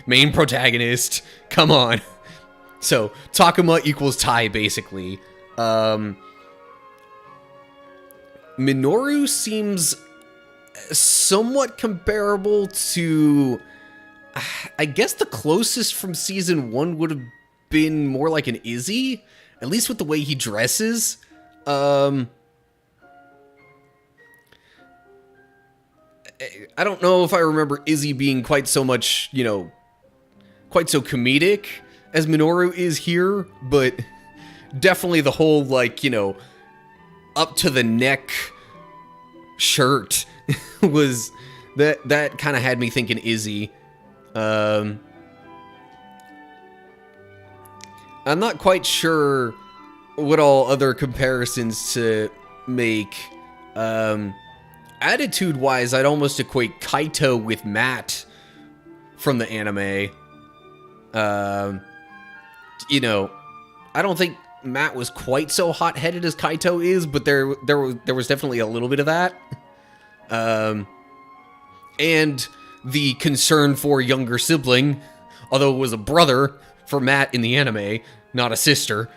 Main protagonist, come on. So, Takuma equals Tai, basically. Minoru seems somewhat comparable to, I guess the closest from season 1 would have been more like an Izzy, at least with the way he dresses. I don't know if I remember Izzy being quite so much, you know, quite so comedic as Minoru is here, but definitely the whole, like, you know, up to the neck shirt was that kind of had me thinking Izzy. I'm not quite sure what all other comparisons to make. Attitude-wise, I'd almost equate Kaito with Matt from the anime. You know, I don't think Matt was quite so hot-headed as Kaito is, but there was definitely a little bit of that. And the concern for a younger sibling, although it was a brother for Matt in the anime, not a sister.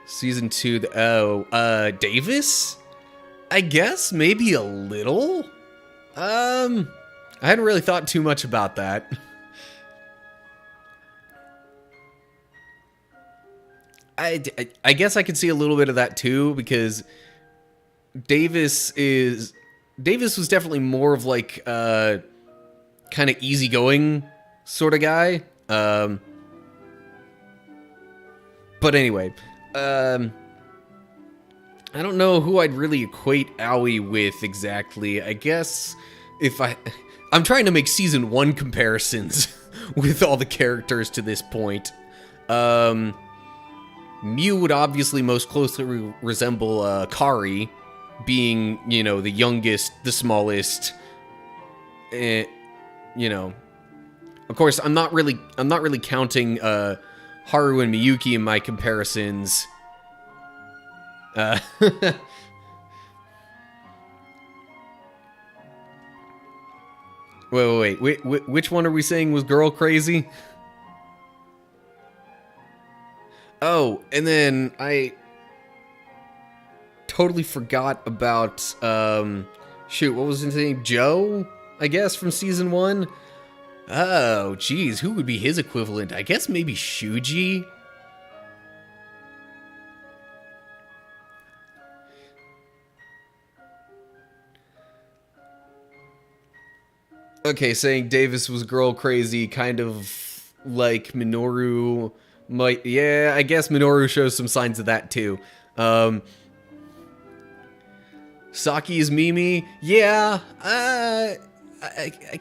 Season 2, Davis? I guess, maybe a little? I hadn't really thought too much about that. I guess I could see a little bit of that too, because Davis was definitely more of like kind of easygoing sort of guy. But anyway, I don't know who I'd really equate Aoi with exactly. I guess if I'm trying to make season 1 comparisons with all the characters to this point. Mew would obviously most closely resemble Kari, being, you know, the youngest, the smallest. You know, of course, I'm not really counting Haru and Miyuki in my comparisons. Wait, which one are we saying was girl crazy? Oh, and then I totally forgot about, shoot, what was his name? Joe, I guess, from season 1? Oh, geez, who would be his equivalent? I guess maybe Shuji? Okay, saying Davis was girl crazy, kind of like Minoru might, yeah, I guess Minoru shows some signs of that too. Saki is Mimi, yeah, I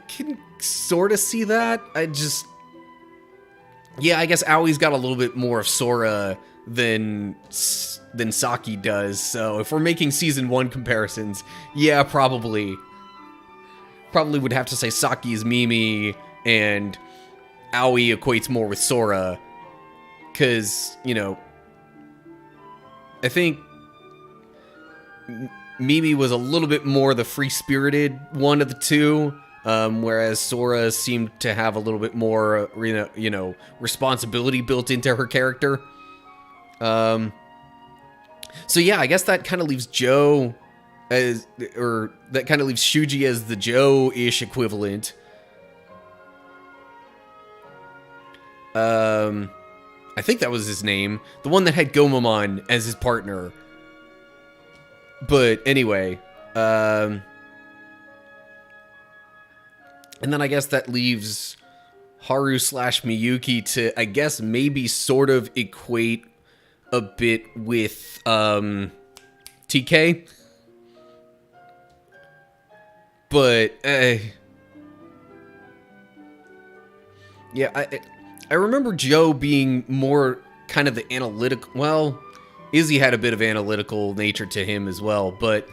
can sort of see that. Yeah, I guess Aoi's got a little bit more of Sora than Saki does, so if we're making season 1 comparisons, yeah, probably would have to say Saki is Mimi, and Aoi equates more with Sora. Because, you know, I think Mimi was a little bit more the free-spirited one of the two, whereas Sora seemed to have a little bit more, you know, responsibility built into her character. So yeah, I guess that kind of leaves Joe as, or that kind of leaves Shuji as the Joe-ish equivalent. I think that was his name. The one that had Gomamon as his partner. But anyway, and then I guess that leaves Haru / Miyuki to, I guess, maybe sort of equate a bit with TK. But yeah, I remember Joe being more kind of the analytical. Well, Izzy had a bit of analytical nature to him as well, but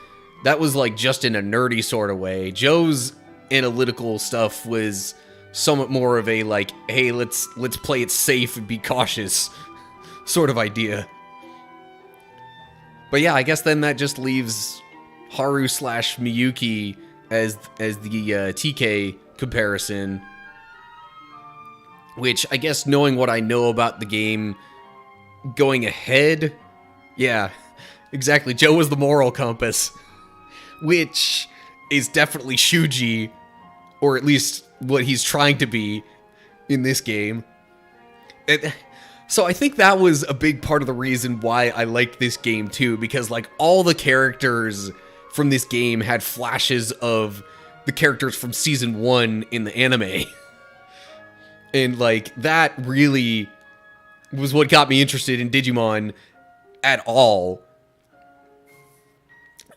that was like just in a nerdy sort of way. Joe's analytical stuff was somewhat more of a like, hey, let's play it safe and be cautious sort of idea. But yeah, I guess then that just leaves Haru / Miyuki as the TK comparison. Which, I guess, knowing what I know about the game, going ahead, yeah, exactly, Joe was the moral compass. Which is definitely Shuji, or at least what he's trying to be in this game. So I think that was a big part of the reason why I liked this game too, because like all the characters from this game had flashes of the characters from season 1 in the anime. And like that really was what got me interested in Digimon at all.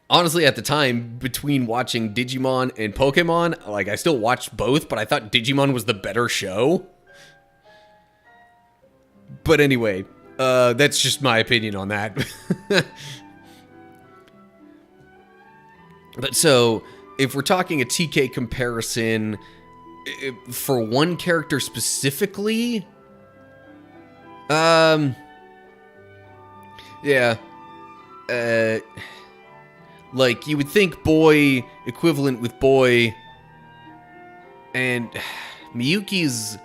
Honestly, at the time, between watching Digimon and Pokemon, like I still watched both, but I thought Digimon was the better show. But anyway, that's just my opinion on that. But so, if we're talking a TK comparison, for one character specifically, yeah, like you would think boy equivalent with boy, and Miyuki's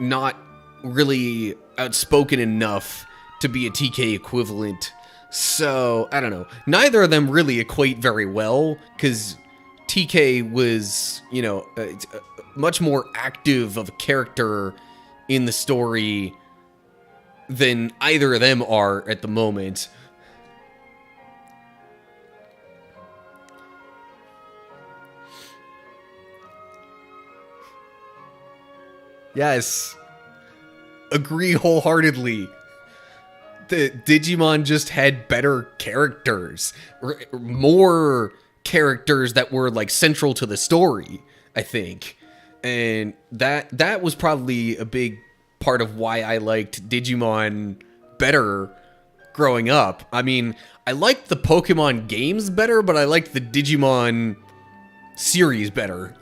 not really outspoken enough to be a TK equivalent. So, I don't know. Neither of them really equate very well, because TK was, you know, much more active of a character in the story than either of them are at the moment. Yes. Agree wholeheartedly. The Digimon just had better characters. More characters that were like central to the story, I think. And that was probably a big part of why I liked Digimon better growing up. I mean, I liked the Pokemon games better, but I liked the Digimon series better.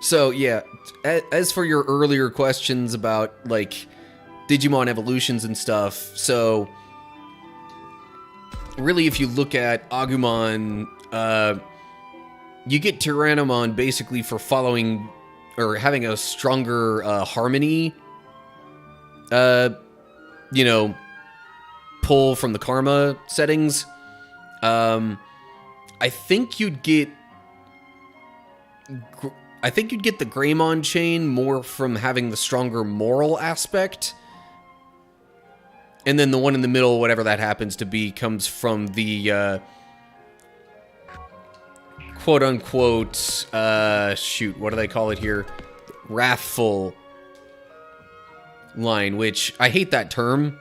So yeah, as for your earlier questions about like Digimon evolutions and stuff, so really if you look at Agumon, you get Tyrannomon basically for following or having a stronger harmony, you know, pull from the karma settings. I think you'd get the Greymon chain more from having the stronger moral aspect. And then the one in the middle, whatever that happens to be, comes from the quote-unquote, shoot, what do they call it here? Wrathful line, which I hate that term,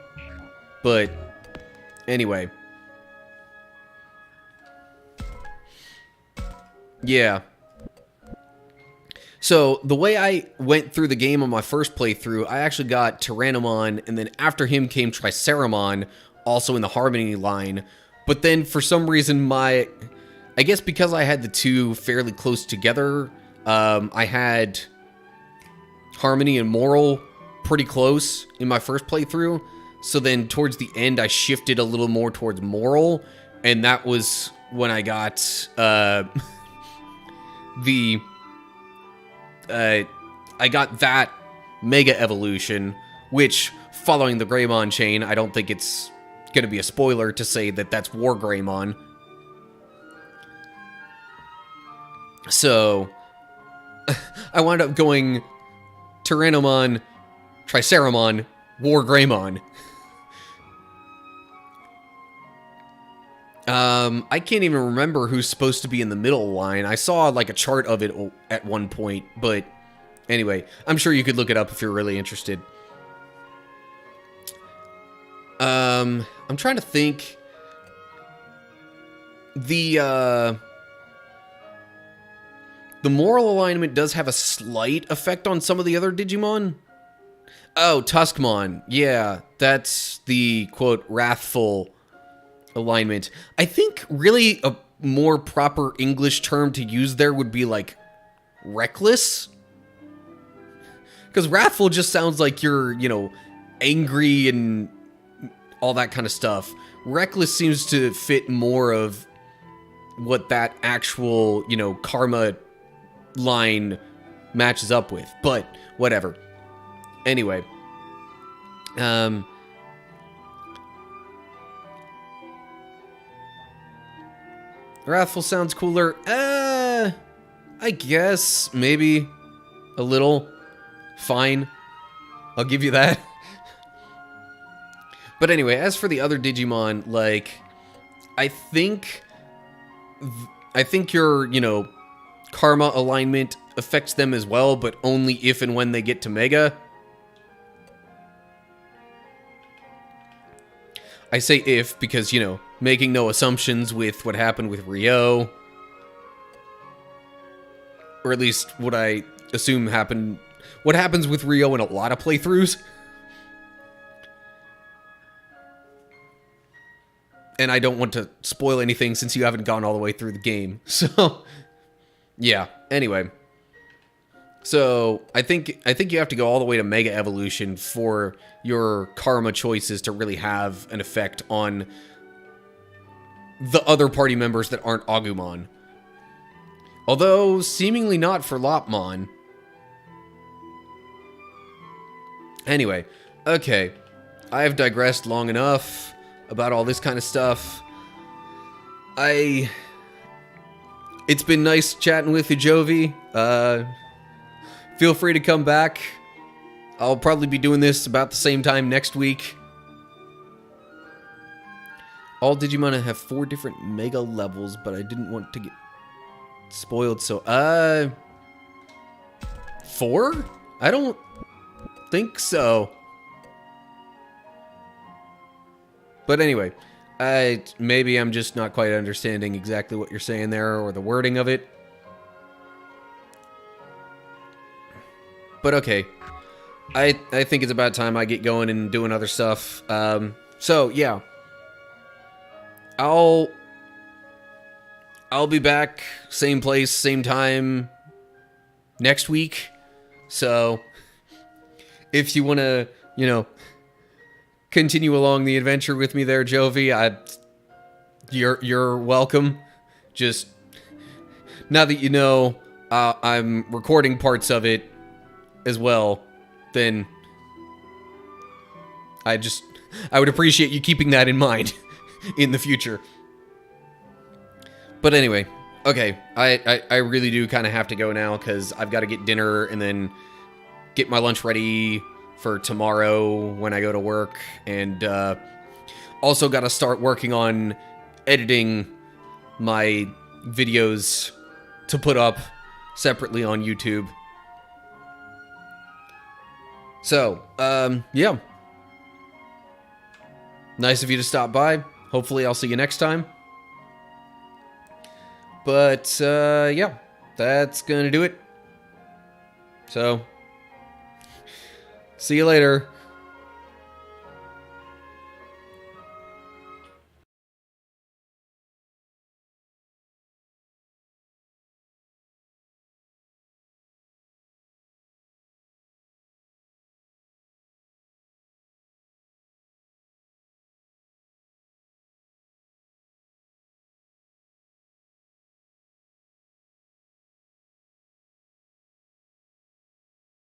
but anyway. Yeah. So, the way I went through the game on my first playthrough, I actually got Tyrannomon, and then after him came Triceramon, also in the Harmony line. But then, for some reason, I guess because I had the two fairly close together, I had Harmony and Moral pretty close in my first playthrough. So then, towards the end, I shifted a little more towards Moral, and that was when I got, I got that Mega Evolution, which, following the Greymon chain, I don't think it's going to be a spoiler to say that that's War Greymon. So I wound up going Tyrannomon, Triceramon, Wargreymon. I can't even remember who's supposed to be in the middle line. I saw like a chart of it at one point, but anyway, I'm sure you could look it up if you're really interested. I'm trying to think. The moral alignment does have a slight effect on some of the other Digimon. Oh, Tuskmon. Yeah, that's the, quote, wrathful alignment. I think really a more proper English term to use there would be, like, reckless. Because wrathful just sounds like you're, you know, angry and all that kind of stuff. Reckless seems to fit more of what that actual, you know, karma line matches up with, but whatever. Anyway, wrathful sounds cooler. I guess maybe a little. Fine, I'll give you that. But anyway, as for the other Digimon, like, I think your, you know, karma alignment affects them as well, but only if and when they get to Mega. I say if because, you know, making no assumptions with what happened with Ryo. Or at least what I assume happened. What happens with Ryo in a lot of playthroughs. And I don't want to spoil anything since you haven't gone all the way through the game. So, yeah. Anyway. So, I think you have to go all the way to Mega Evolution for your karma choices to really have an effect on the other party members that aren't Agumon. Although, seemingly not for Lopmon. Anyway. Okay. I have digressed long enough about all this kind of stuff. It's been nice chatting with you, Jovi. Feel free to come back. I'll probably be doing this about the same time next week. All Digimon have 4 different Mega levels, but I didn't want to get spoiled, so, 4? I don't think so. But anyway, maybe I'm just not quite understanding exactly what you're saying there, or the wording of it. But okay. I think it's about time I get going and doing other stuff. So, yeah. I'll be back, same place, same time, next week. So, if you want to, you know, continue along the adventure with me there, Jovi, you're welcome. Just, now that you know I'm recording parts of it as well, then I would appreciate you keeping that in mind in the future. But anyway, okay, I really do kind of have to go now because I've got to get dinner and then get my lunch ready for tomorrow when I go to work, and also got to start working on editing my videos to put up separately on YouTube. So, yeah. Nice of you to stop by. Hopefully I'll see you next time. But, yeah. That's gonna do it. So, see you later.